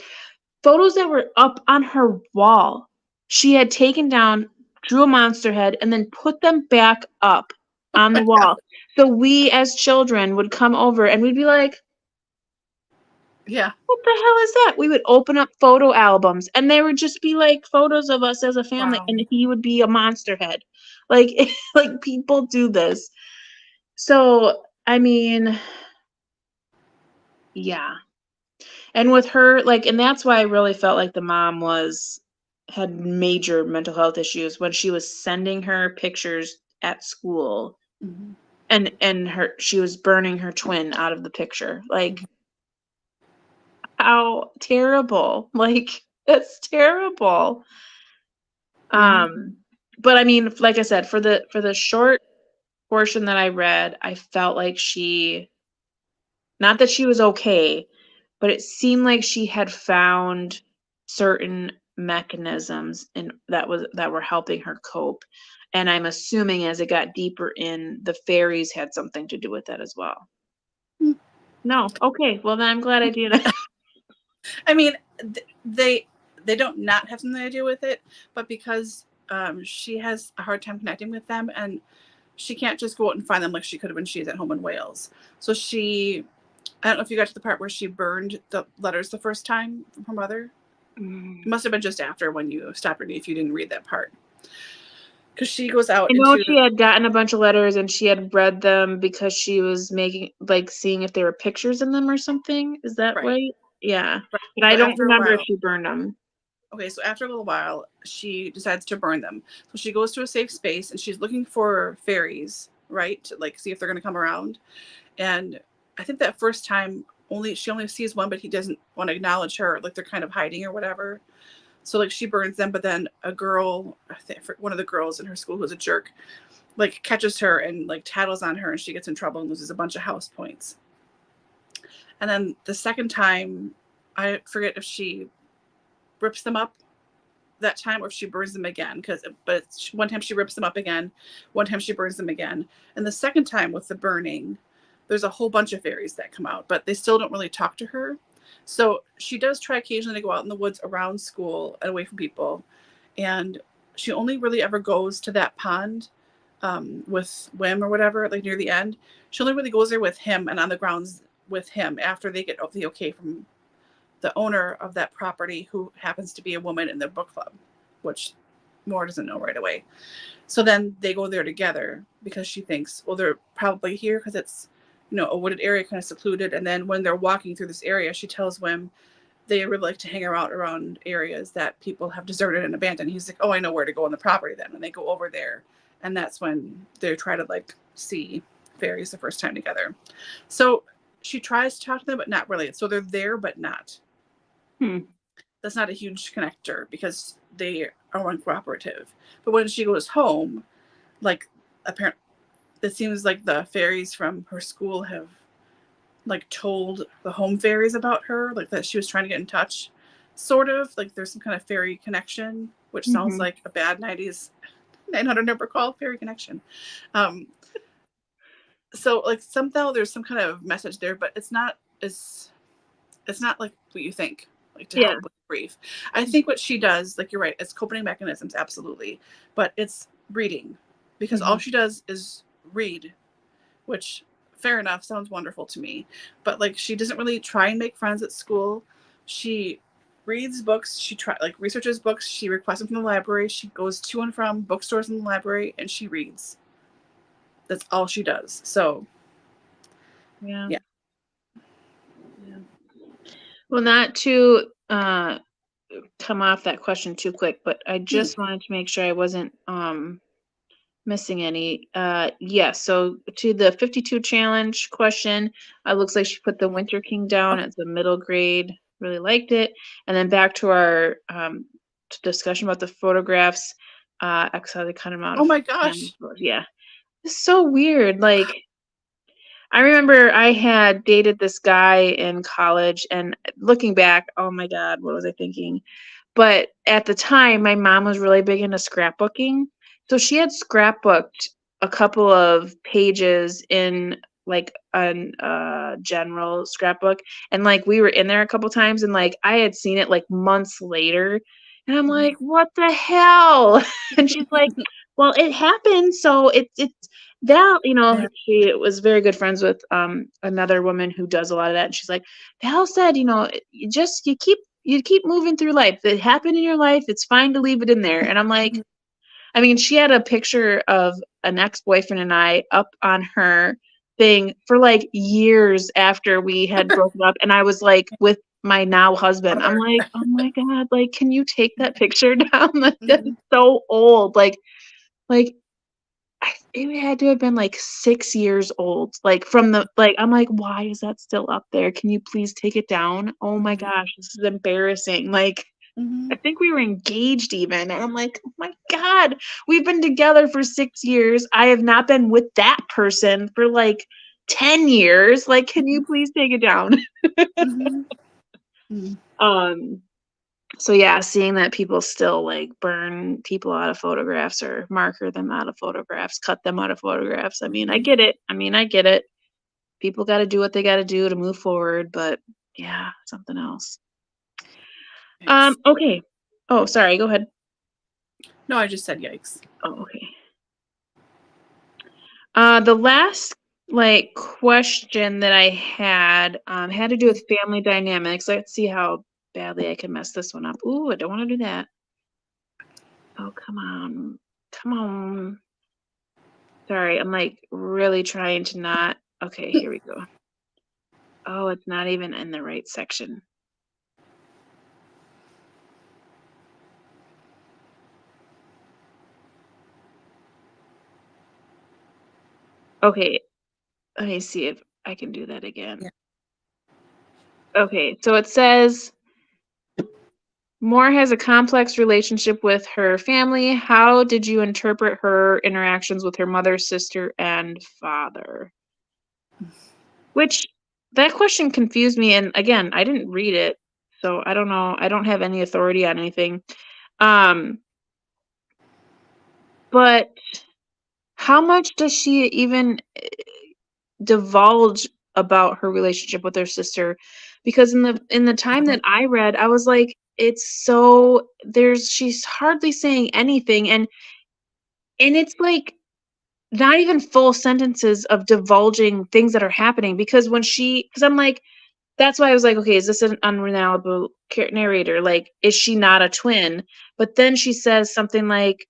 that were up on her wall. She had taken down, drew a monster head, and then put them back up Oh on the my God. wall. So we as children would come over and we'd be like, Yeah. what the hell is that? We would open up photo albums and there would just be like photos of us as a family, Wow. and he would be a monster head. Like like people do this. So, I mean, yeah. And with her, like, and that's why I really felt like the mom had major mental health issues when she was sending her pictures at school, Mm-hmm. and she was burning her twin out of the picture. Like, how terrible. Like, that's terrible. But I mean, like I said, for the short portion that I read, I felt like not that she was okay, but it seemed like she had found certain mechanisms that were helping her cope. And I'm assuming as it got deeper in, the fairies had something to do with that as well. No. Okay. Well, then I'm glad I did. I mean, they don't not have something to do with it, but because she has a hard time connecting with them, and she can't just go out and find them like she could when she's at home in Wales. So I don't know if you got to the part where she burned the letters the first time from her mother. It must have been just after when you stopped reading, if you didn't read that part. Because she goes out I know into she had gotten a bunch of letters and she had read them because she was seeing if there were pictures in them or something. Is that right. right? Yeah. Right. But I So don't after a remember if while, she burned them. okay, so after a little while, she decides to burn them. So she goes to a safe space and she's looking for fairies, right? To like see if they're going to come around. And I think that first time she only sees one, but he doesn't want to acknowledge her, like they're kind of hiding or whatever. So like she burns them, but then a girl, I think one of the girls in her school who's a jerk, like catches her and like tattles on her, and she gets in trouble and loses a bunch of house points. And then the second time, I forget if she rips them up that time or if she burns them again, but one time she rips them up again, one time she burns them again. And the second time with the burning, there's a whole bunch of fairies that come out, but they still don't really talk to her. So she does try occasionally to go out in the woods around school and away from people, and she only really ever goes to that pond with Wim or whatever, like near the end. She only really goes there with him and on the grounds with him after they get the okay from the owner of that property, who happens to be a woman in the book club, which Moore doesn't know right away. So then they go there together because she thinks, well, they're probably here because it's, a wooded area, kind of secluded. And then when they're walking through this area, she tells Wim they really like to hang around areas that people have deserted and abandoned. He's like, oh, I know where to go on the property then. And they go over there. And that's when they try to like see fairies the first time together. So she tries to talk to them, but not really. So they're there, but not. That's not a huge connector because they are uncooperative. But when she goes home, like apparently it seems like the fairies from her school have like told the home fairies about her, like that she was trying to get in touch, sort of like there's some kind of fairy connection, which sounds like a bad 90s 900 number call, fairy connection. So like somehow there's some kind of message there, but it's not like what you think, like to help with grief. I think what she does, like you're right, it's coping mechanisms, absolutely, but it's reading, because all she does is read, which fair enough, sounds wonderful to me, but like she doesn't really try and make friends at school. She reads books, she researches books, she requests them from the library, she goes to and from bookstores in the library, and she reads. That's all she does. So yeah. Well, not to come off that question too quick, but I just wanted to make sure I wasn't missing any. So to the 52 challenge question, it looks like she put the Winter King down as a middle grade. Really liked it. And then back to our discussion about the photographs. Exile kind of out. Oh my gosh. Yeah. It's so weird. Like, I remember I had dated this guy in college, and looking back, oh my God, what was I thinking? But at the time, my mom was really big into scrapbooking. So she had scrapbooked a couple of pages in like a general scrapbook. And like we were in there a couple times, and like I had seen it like months later. And I'm like, what the hell? And she's like, well, it happened. So it's Val, she was very good friends with another woman who does a lot of that. And she's like, Val said, you keep moving through life. It happened in your life. It's fine to leave it in there. And I'm like, I mean, she had a picture of an ex-boyfriend and I up on her thing for like years after we had broken up. And I was like with my now husband. I'm like, oh my God, like, can you take that picture down? Like, that's so old. Like it had to have been like 6 years old. Like from I'm like, why is that still up there? Can you please take it down? Oh my gosh, this is embarrassing. Like, Mm-hmm. I think we were engaged even. And I'm like, oh my God, we've been together for 6 years. I have not been with that person for like 10 years. Like, can you please take it down? Mm-hmm. Mm-hmm. Um, so yeah, seeing that people still like burn people out of photographs or marker them out of photographs, cut them out of photographs. I mean, I get it. I get it. People got to do what they got to do to move forward, but yeah, something else. Yikes. Okay. Oh, sorry. Go ahead. No, I just said yikes. Oh, okay. The last like question that I had to do with family dynamics. Let's see how badly I can mess this one up. Ooh, I don't want to do that. Oh, come on. Come on. Sorry, I'm like really trying to not. Okay, here we go. Oh, it's not even in the right section. Okay, let me see if I can do that again. Yeah. Okay, so it says Moore has a complex relationship with her family. How did you interpret her interactions with her mother, sister, and father? Which that question confused me. And again, I didn't read it, so I don't know. I don't have any authority on anything. Um, but how much does she even divulge about her relationship with her sister? Because in the time that I read, I was like, it's so she's hardly saying anything, and it's like not even full sentences of divulging things that are happening because because I'm like, that's why I was like, okay, is this an unreliable narrator? Like, is she not a twin? But then she says something like,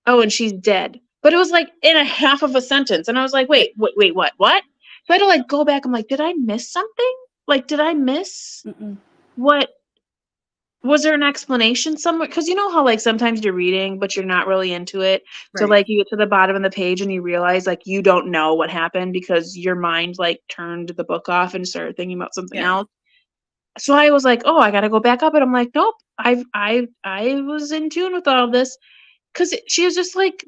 oh, and she's dead. But it was like in a half of a sentence. And I was like, wait, what? What? So I had to like go back. I'm like, did I miss something? Like, did I miss Mm-mm. what? Was there an explanation somewhere? Because you know how like sometimes you're reading, but you're not really into it. So Right. like you get to the bottom of the page and you realize like you don't know what happened because your mind like turned the book off and started thinking about something Yeah. else. So I was like, oh, I gotta go back up. And I'm like, nope, I was in tune with all of this. Cause she was just like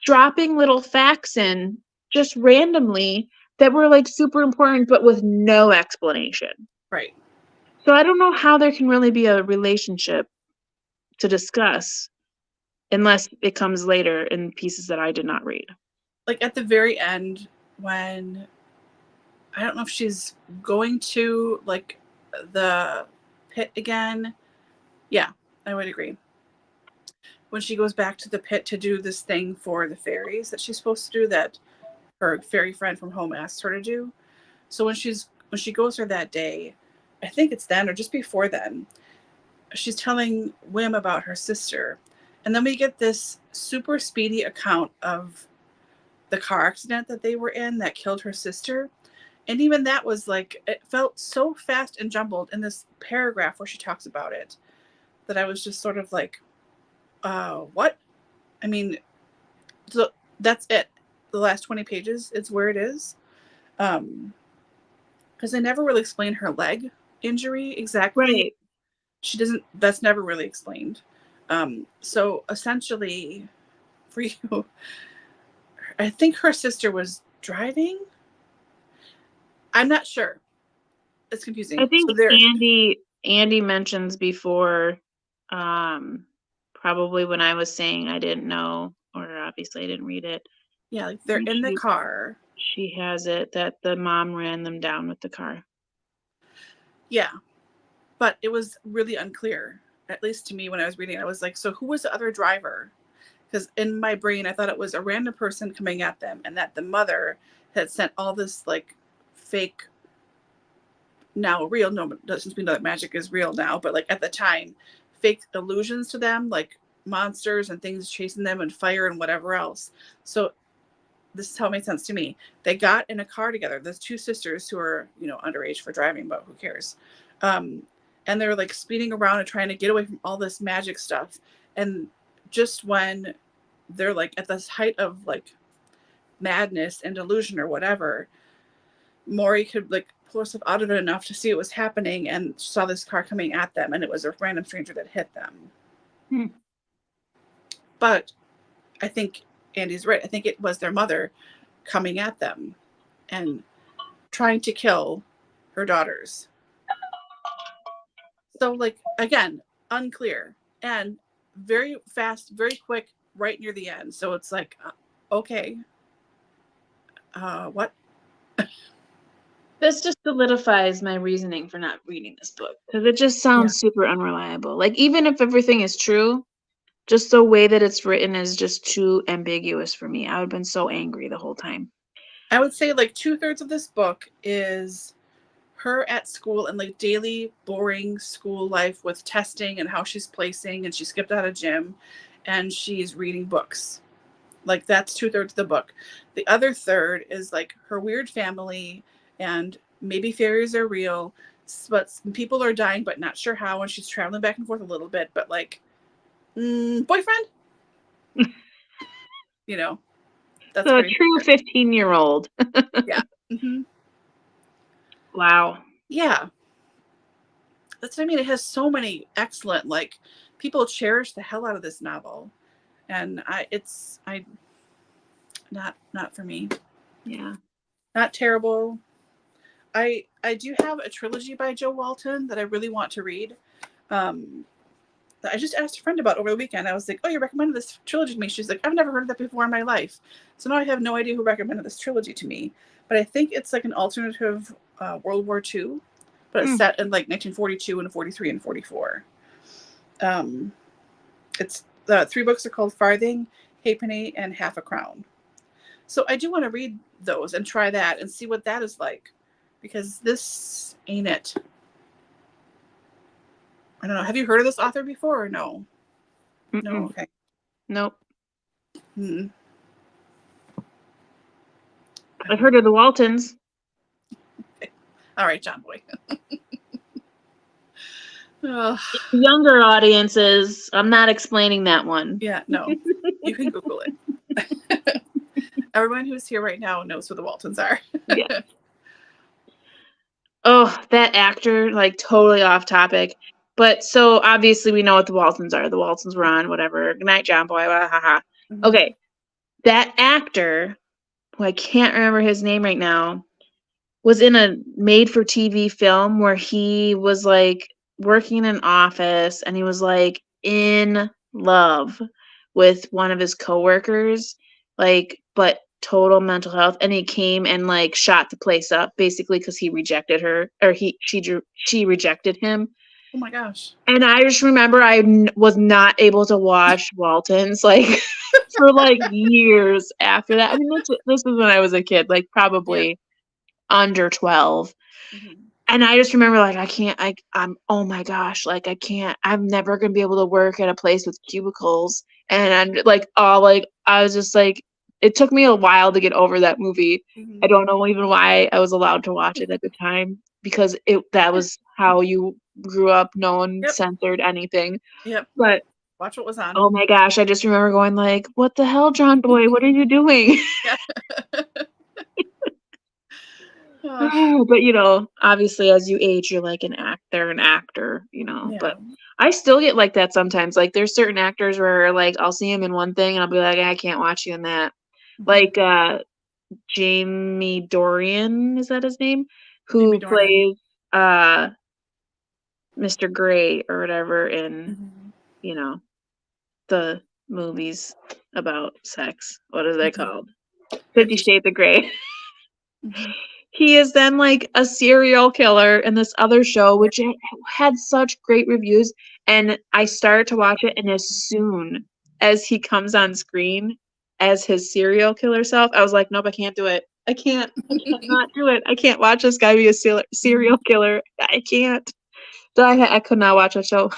dropping little facts in just randomly that were like super important, but with no explanation. Right. So I don't know how there can really be a relationship to discuss unless it comes later in pieces that I did not read. Like at the very end, when I don't know if she's going to like the pit again. Yeah, I would agree. When she goes back to the pit to do this thing for the fairies that she's supposed to do, that her fairy friend from home asked her to do. So when she goes there that day, I think it's then or just before then, she's telling Wim about her sister. And then we get this super speedy account of the car accident that they were in that killed her sister. And even that was like, it felt so fast and jumbled in this paragraph where she talks about it that I was just sort of like, what? I mean, so that's it. The last 20 pages, it's where it is. Because they never really explain her leg injury exactly. Right. She doesn't, that's never really explained. So essentially, for you, I think her sister was driving. I'm not sure. It's I confusing. think So there, Andy mentions before, probably when I was saying I didn't know, or obviously I didn't read it. yeah, like I they're think in the car. she has it that the mom ran them down with the car. Yeah, but it was really unclear, at least to me when I was reading. I was like, so who was the other driver? Because in my brain, I thought it was a random person coming at them, and that the mother had sent all this like fake, now real. No, since we know that magic is real now, but like at the time, fake illusions to them, like monsters and things chasing them and fire and whatever else. So this is how it made sense to me. They got in a car together. There's two sisters who are, underage for driving, but who cares? Um, and they're like speeding around and trying to get away from all this magic stuff. And just when they're like at this height of like madness and delusion or whatever, Maury could like pull herself out of it enough to see what was happening and saw this car coming at them, and it was a random stranger that hit them. But I think Andy's right. I think it was their mother coming at them and trying to kill her daughters. So, like, again, unclear and very fast, very quick, right near the end. So it's like, okay, what? This just solidifies my reasoning for not reading this book, because it just sounds super unreliable. Like, even if everything is true, just the way that it's written is just too ambiguous for me. I would have been so angry the whole time. I would say like 2/3 of this book is her at school and like daily boring school life with testing and how she's placing, and she skipped out of gym and she's reading books. Like, that's 2/3 of the book. The other third is like her weird family, and maybe fairies are real, but some people are dying, but not sure how. And she's traveling back and forth a little bit, but like, boyfriend, you know, that's so a true 15-year-old. Yeah. Mm-hmm. Wow. Yeah. That's what I mean. It has so many excellent, like, people cherish the hell out of this novel. And not for me. Yeah. Not terrible. I do have a trilogy by Jo Walton that I really want to read. That I just asked a friend about over the weekend. I was like, "Oh, you recommended this trilogy to me." She's like, "I've never heard of that before in my life." So now I have no idea who recommended this trilogy to me. But I think it's like an alternative World War II, but it's set in like 1942 and 43 and 44. It's the 3 books are called Farthing, Halfpenny, and Half a Crown. So I do want to read those and try that and see what that is like, because this ain't it. I don't know. Have you heard of this author before or no? Mm-mm. No. Okay. Nope. Hmm. I've heard of the Waltons. Okay. All right, John Boy. Younger audiences, I'm not explaining that one. Yeah, no. You can Google it. Everyone who's here right now knows who the Waltons are. Yeah. Oh, that actor, like, totally off topic. But so obviously we know what the Waltons are. The Waltons were on whatever. Good night, John Boy. Mm-hmm. Okay. That actor, who I can't remember his name right now, was in a made-for-TV film where he was, like, working in an office, and he was, like, in love with one of his coworkers, like, but total mental health, and he came and, like, shot the place up basically because he rejected her, or she rejected him. Oh my gosh. And I just remember I was not able to watch Waltons, like, for, like, years after that. I mean, this was when I was a kid, like, probably under 12. Mm-hmm. And I just remember, like, I'm oh my gosh, like, I'm never gonna be able to work at a place with cubicles. And I'm like, I was just like, it took me a while to get over that movie. Mm-hmm. I don't know even why I was allowed to watch it at the time, because that was how you grew up. No one censored anything. Yep. But watch what was on. Oh my gosh, I just remember going like, what the hell, John Boy? What are you doing? But, you know, obviously as you age, you're like an actor, you know. Yeah. But I still get like that sometimes. Like, there's certain actors where, like, I'll see him in one thing and I'll be like, I can't watch you in that. Mm-hmm. Like Jamie Dorian, is that his name? Who plays Mr. Grey or whatever in, you know, the movies about sex. What are they called? 50 Shades of Grey. He is then like a serial killer in this other show, which had such great reviews. And I started to watch it, and as soon as he comes on screen as his serial killer self, I was like, nope, I can't do it. I cannot do it. I can't watch this guy be a serial killer. I can't. So I could not watch that show.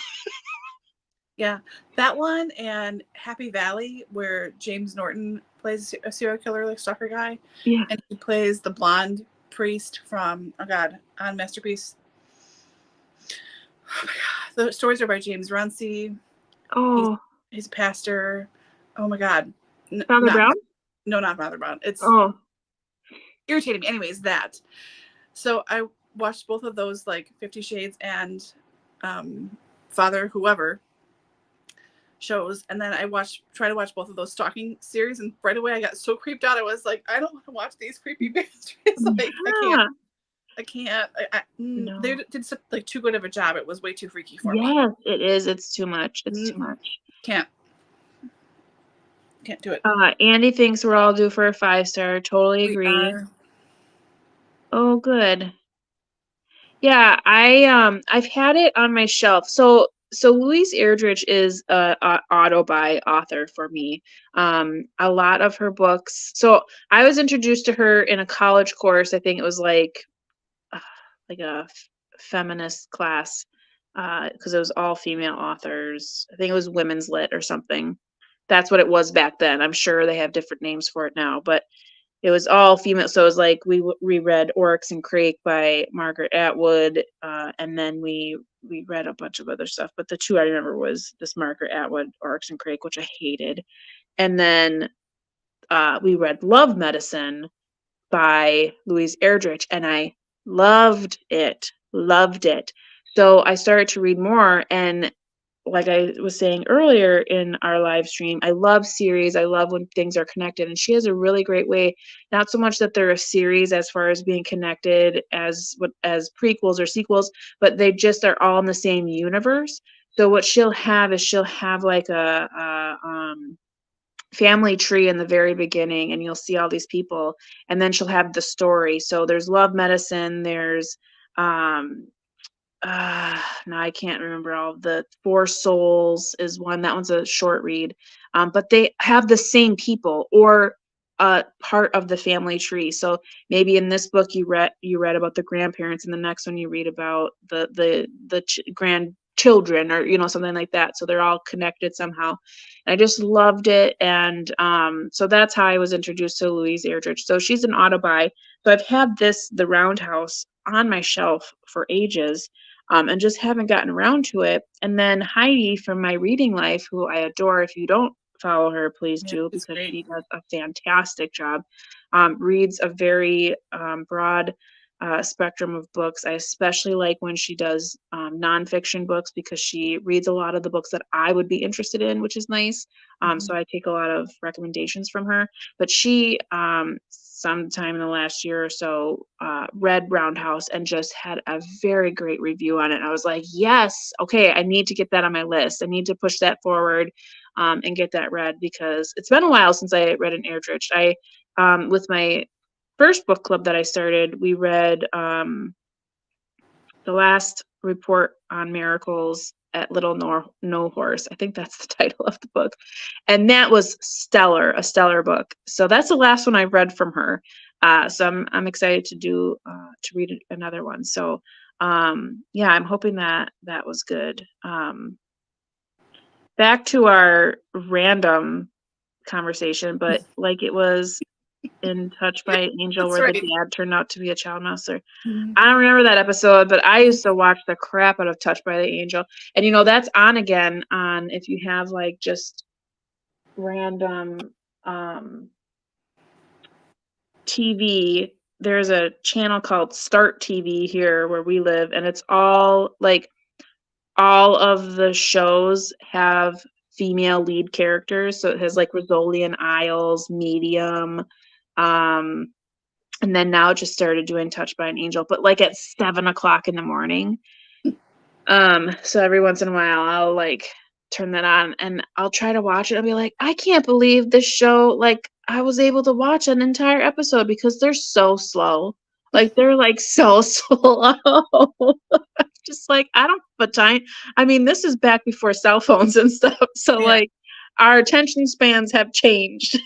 Yeah, that one and Happy Valley, where James Norton plays a serial killer, like stalker guy. Yeah. And he plays the blonde priest from, on Masterpiece. Oh my God. The stories are by James Runcie. Oh. He's a pastor. Oh my God. Father Brown? No, not Father Brown. It's irritating me. Anyways, that. So watched both of those, like 50 Shades and Father Whoever shows, and then I try to watch both of those stalking series, and right away I got so creeped out. I was like, I don't want to watch these creepy bastards. Like, I can't. No. They did like too good of a job. It was way too freaky for me. Yes, it is. It's too much. It's too much. Can't do it. Andy thinks we're all due for a 5-star. Totally agree. Oh, good. Yeah, I've had it on my shelf. So Louise Erdrich is a auto-buy author for me. A lot of her books. So I was introduced to her in a college course. I think it was like a feminist class, because it was all female authors. I think it was women's lit or something. That's what it was back then. I'm sure they have different names for it now, but it was all female. So it was like we reread Oryx and Crake by Margaret Atwood, and then we read a bunch of other stuff. But the two I remember was this Margaret Atwood Oryx and Crake, which I hated, and then we read Love Medicine by Louise Erdrich, and I loved it. So I started to read more, and like I was saying earlier in our live stream, I love series. I love when things are connected, and she has a really great way, not so much that they're a series as far as being connected as prequels or sequels, but they just are all in the same universe. So what she'll have like a family tree in the very beginning, and you'll see all these people, and then she'll have the story. So there's Love Medicine, there's now I can't remember all of the Four Souls is one. That one's a short read. But they have the same people or part of the family tree. So maybe in this book you read about the grandparents, and the next one you read about the grandchildren, or something like that. So they're all connected somehow. And I just loved it, and so that's how I was introduced to Louise Erdrich. So she's an auto-buy. So I've had the Roundhouse on my shelf for ages. And just haven't gotten around to it. And then Heidi from My Reading Life, who I adore. If you don't follow her, please do, because she does a fantastic job. Reads a very broad spectrum of books. I especially like when she does nonfiction books, because she reads a lot of the books that I would be interested in, which is nice. So I take a lot of recommendations from her. But she, sometime in the last year or so, read Roundhouse and just had a very great review on it. And I was like, yes, okay, I need to get that on my list. I need to push that forward and get that read, because it's been a while since I read an Erdrich. With my first book club that I started, we read The Last Report on Miracles at Little No Horse. I think that's the title of the book. And that was stellar, a stellar book. So that's the last one I've read from her. So I'm excited to read another one. So yeah, I'm hoping that was good. Back to our random conversation, but like it was in Touched by an Angel, where the dad turned out to be a child molester. I don't remember that episode, but I used to watch the crap out of Touched by the Angel. And that's on again on, if you have like just random TV. There's a channel called Start TV here where we live, and it's all of the shows have female lead characters. So it has like Rizzoli and Isles, Medium, and then now it just started doing Touched by an Angel, but like at 7:00 in the morning. So every once in a while I'll like turn that on and I'll try to watch it. I'll be like, I can't believe this show, like I was able to watch an entire episode, because they're so slow. Like they're like so slow. Just like, I don't have time. I mean, this is back before cell phones and stuff. So like our attention spans have changed.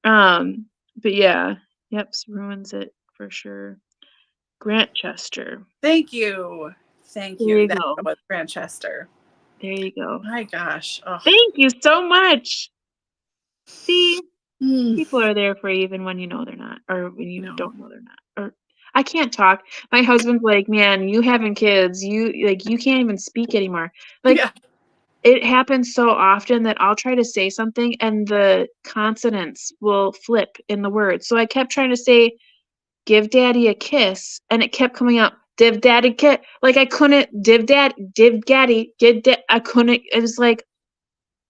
But yeah, ruins it for sure. Grantchester. Thank you. That was Grantchester. There you go. My gosh. Oh. Thank you so much. See, people are there for you even when you know they're not, or when you don't know they're not. Or I can't talk. My husband's like, man, you having kids, you can't even speak anymore. Like it happens so often that I'll try to say something and the consonants will flip in the word. So I kept trying to say give daddy a kiss, and it kept coming out, div daddy kiss. Like I couldn't, div daddy, I couldn't, it was like,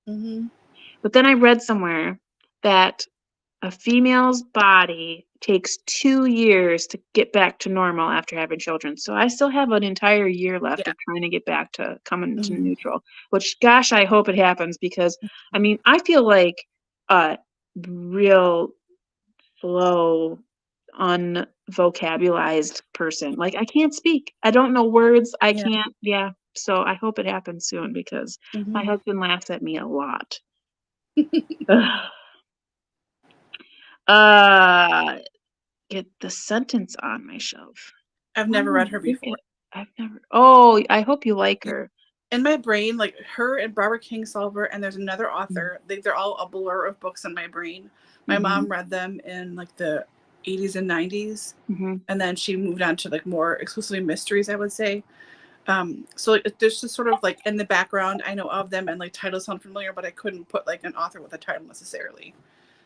but then I read somewhere that a female's body takes 2 years to get back to normal after having children. So I still have an entire year left Yeah. of trying to get back to coming to neutral, which, gosh, I hope it happens because, I mean, I feel like a real slow, unvocabularized person. Like, I can't speak. I don't know words. I can't. Yeah. So I hope it happens soon because my husband laughs at me a lot. Get the sentence on my shelf. I've never read her before. I've never. Oh, I hope you like her. In my brain, like her and Barbara Kingsolver, and there's another author. They're all a blur of books in my brain. My mom read them in like the 80s and 90s, and then she moved on to like more exclusively mysteries, I would say. So like, there's just sort of like in the background, I know of them and like titles sound familiar, but I couldn't put like an author with a title necessarily.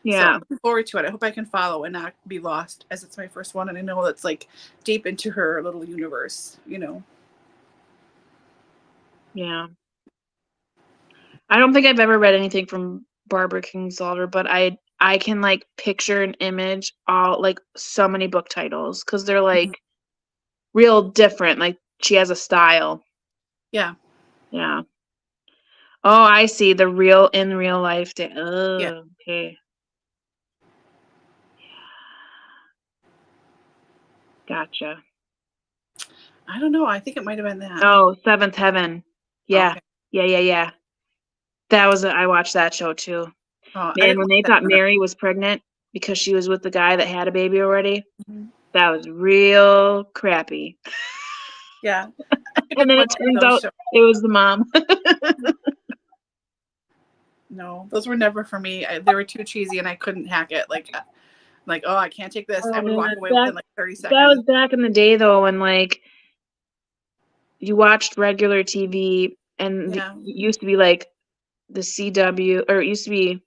Yeah. So I'm looking forward to it. I hope I can follow and not be lost, as it's my first one, and I know it's like deep into her little universe, you know. Yeah. I don't think I've ever read anything from Barbara Kingsolver, but I can like picture an image, all like so many book titles because they're like real different. Like she has a style. Yeah. Yeah. Oh, I see. The real in real life day. Oh, Yeah. okay. Gotcha. I don't know. I think it might have been that. Oh, Seventh Heaven. Yeah. Okay. Yeah. That was I watched that show too. Man, when they thought Mary was pregnant because she was with the guy that had a baby already, that was real crappy. Yeah. And then it turns out it was the mom. No, those were never for me. They were too cheesy and I couldn't hack it. Like, oh, I can't take this. I would walk away within like 30 seconds. That was back in the day though, when like you watched regular TV and it used to be like the CW, or it used to be,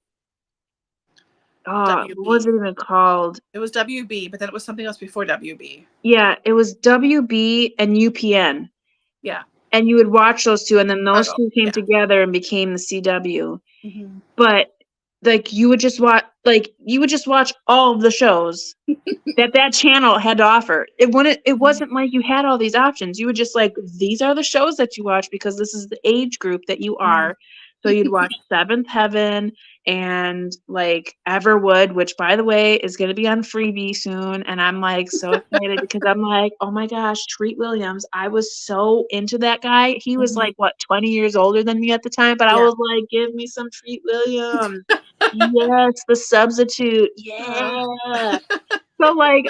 what was it even called? It was WB, but then it was something else before WB. Yeah, it was WB and UPN. Yeah. And you would watch those two, and then those two came together and became the CW. But like you would just watch all of the shows that channel had to offer. It wasn't like you had all these options. You would just like, these are the shows that you watch because this is the age group that you are. So you'd watch Seventh Heaven and like Everwood, which by the way is going to be on Freebie soon. And I'm like so excited because I'm like, oh my gosh, Treat Williams. I was so into that guy. He was like, what, 20 years older than me at the time. But I was like, give me some Treat Williams. Yes, the substitute. Yeah. So like,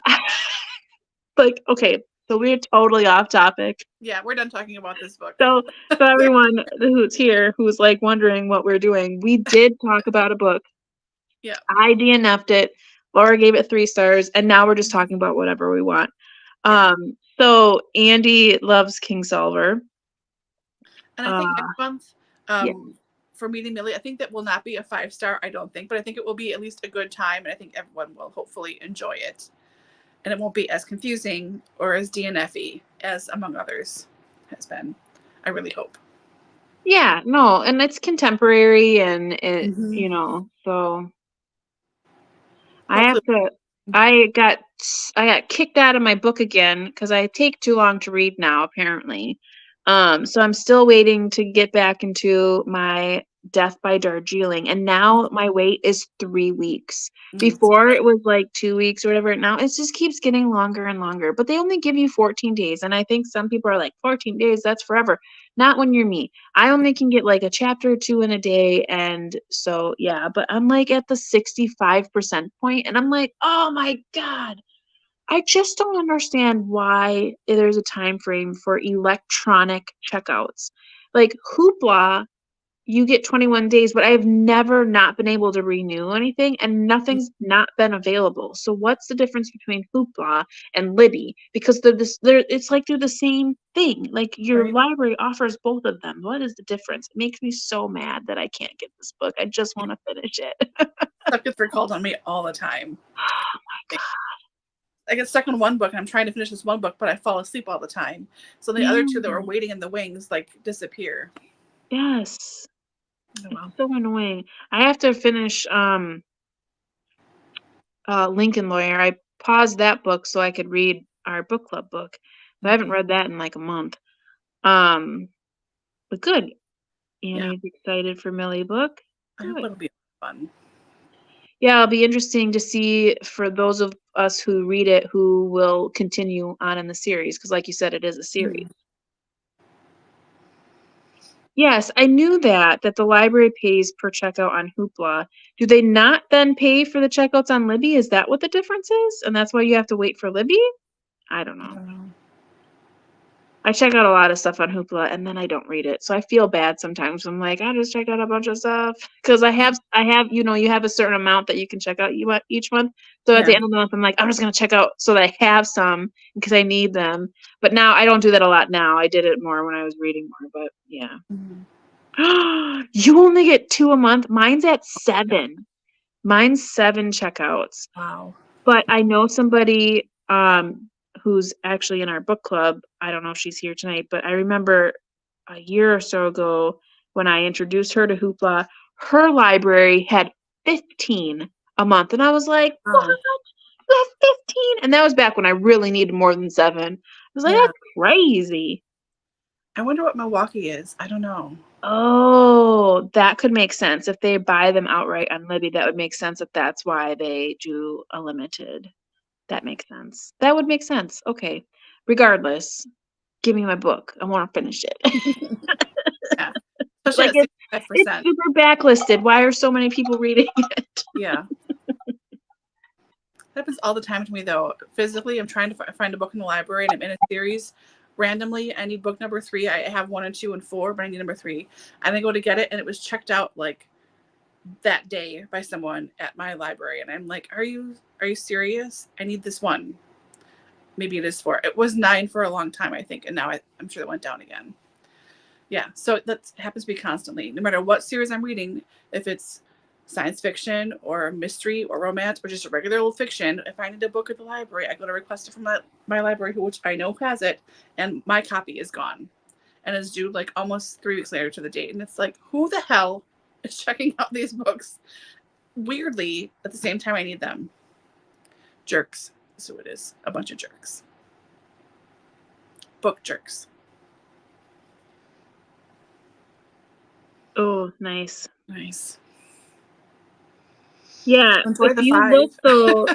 okay, so we're totally off topic. Yeah, we're done talking about this book. So everyone who's here, who's like wondering what we're doing, we did talk about a book. Yeah. I DNFed it. Laura gave it 3 stars, and now we're just talking about whatever we want. So Andy loves Kingsolver. And I think next month, for Meeting Millie, I think that will not be a 5-star, I don't think, but I think it will be at least a good time, and I think everyone will hopefully enjoy it. And it won't be as confusing or as DNF-y as Among Others has been. I really hope. Yeah, no, and it's contemporary and it, so I got kicked out of my book again because I take too long to read now, apparently. So I'm still waiting to get back into my Death by Darjeeling, and now my wait is 3 weeks. Before it was like 2 weeks or whatever. Now it just keeps getting longer and longer, but they only give you 14 days. And I think some people are like, 14 days, that's forever. Not when you're me. I only can get like a chapter or 2 in a day. And so, yeah, but I'm like at the 65% point, and I'm like, oh my God. I just don't understand why there's a time frame for electronic checkouts. Like Hoopla, you get 21 days, but I've never not been able to renew anything, and nothing's not been available. So what's the difference between Hoopla and Libby? Because it's like they're the same thing. Like your library offers both of them. What is the difference? It makes me so mad that I can't get this book. I just want to finish it. Stuff gets recalled on me all the time. Oh my God. I get stuck on one book and I'm trying to finish this one book, but I fall asleep all the time. So the other two that were waiting in the wings like disappear. Yes. Oh, well. It's so annoying. I have to finish Lincoln Lawyer. I paused that book so I could read our book club book. I haven't read that in like a month. But good. Annie's excited for Millie book. I hope it'll be fun. Yeah, it'll be interesting to see for those of us who read it who will continue on in the series, because like you said, it is a series. Yes, I knew that the library pays per checkout on Hoopla. Do they not then pay for the checkouts on Libby? Is that what the difference is? And that's why you have to wait for Libby? I don't know. I check out a lot of stuff on Hoopla and then I don't read it. So I feel bad sometimes. I'm like, I just checked out a bunch of stuff because I have, you know, you have a certain amount that you can check out each month. So at the end of the month, I'm like, I'm just going to check out so that I have some because I need them. But now I don't do that a lot now. I did it more when I was reading more, but yeah. You only get 2 a month. Mine's at 7. Mine's 7 checkouts. Wow. But I know somebody who's actually in our book club. I don't know if she's here tonight, but I remember a year or so ago when I introduced her to Hoopla, her library had 15 a month. And I was like, what? You have 15? And that was back when I really needed more than 7. I was like, that's crazy. I wonder what Milwaukee is. I don't know. Oh, that could make sense. If they buy them outright on Libby, that would make sense if that's why they do a limited. That makes sense. That would make sense. Okay. Regardless, give me my book. I want to finish it. Yeah. Like it's super backlisted. Why are so many people reading it? Yeah. That happens all the time to me, though. Physically, I'm trying to find a book in the library, and I'm in a series. Randomly, I need book number 3. I have 1 and 2 and 4, but I need number 3. And I go to get it, and it was checked out like that day by someone at my library. And I'm like, are you serious? I need this one. Maybe it is 4. It was 9 for a long time, I think. And now I'm sure it went down again. Yeah. So that happens to me constantly. No matter what series I'm reading, if it's science fiction or mystery or romance or just a regular old fiction, if I need a book at the library, I go to request it from my library, which I know has it, and my copy is gone. And it's due like almost 3 weeks later to the date. And it's like, who the hell is checking out these books weirdly at the same time I need them? Jerks. So it is. A bunch of jerks. Book jerks. Oh, nice. Nice. Yeah. Enjoy the 5. Look, though,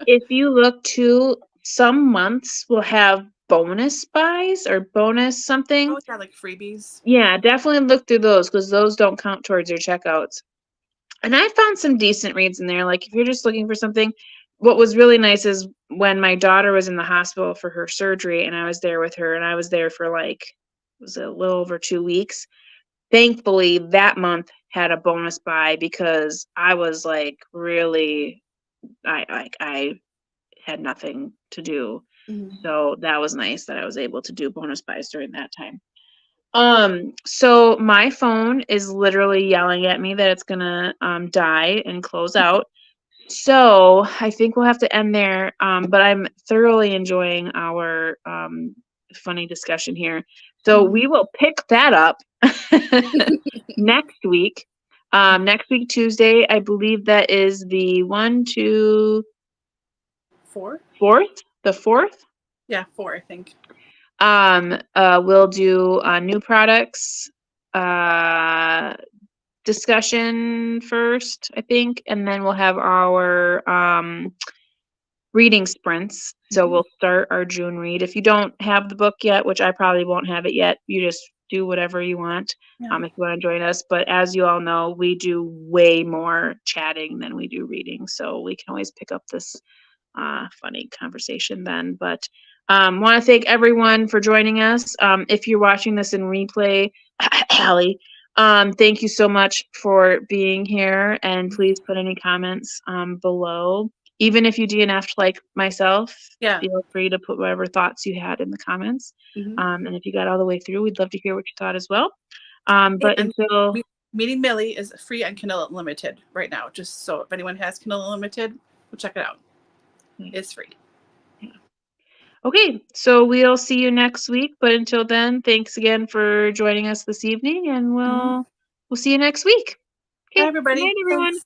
if you look too, some months will have bonus buys or bonus something. Oh, yeah, like freebies. Yeah, definitely look through those because those don't count towards your checkouts. And I found some decent reads in there. Like if you're just looking for something, what was really nice is when my daughter was in the hospital for her surgery and I was there with her and I was there for like, it was a little over 2 weeks. Thankfully, that month had a bonus buy because I was like really, I had nothing to do. Mm-hmm. So that was nice that I was able to do bonus buys during that time. So my phone is literally yelling at me that it's gonna die and close out. So I think we'll have to end there. But I'm thoroughly enjoying our funny discussion here. So we will pick that up next week. Next week, Tuesday, I believe that is the 4th? The 4th? Yeah, 4, I think. We'll do new products discussion first, I think, and then we'll have our reading sprints. So we'll start our June read. If you don't have the book yet, which I probably won't have it yet, you just do whatever you want if you want to join us. But as you all know, we do way more chatting than we do reading, so we can always pick up this funny conversation then. But want to thank everyone for joining us. If you're watching this in replay, Allie, thank you so much for being here, and please put any comments below. Even if you DNF'd like myself, feel free to put whatever thoughts you had in the comments. And if you got all the way through, we'd love to hear what you thought as well. But until Meeting Millie is free on Kindle Unlimited right now. Just so if anyone has Kindle Unlimited, we'll check it out. It's free. Okay, so we'll see you next week, but until then, thanks again for joining us this evening, and Mhm. we'll see you next week. Bye, Okay, good everybody. night, everyone. Thanks.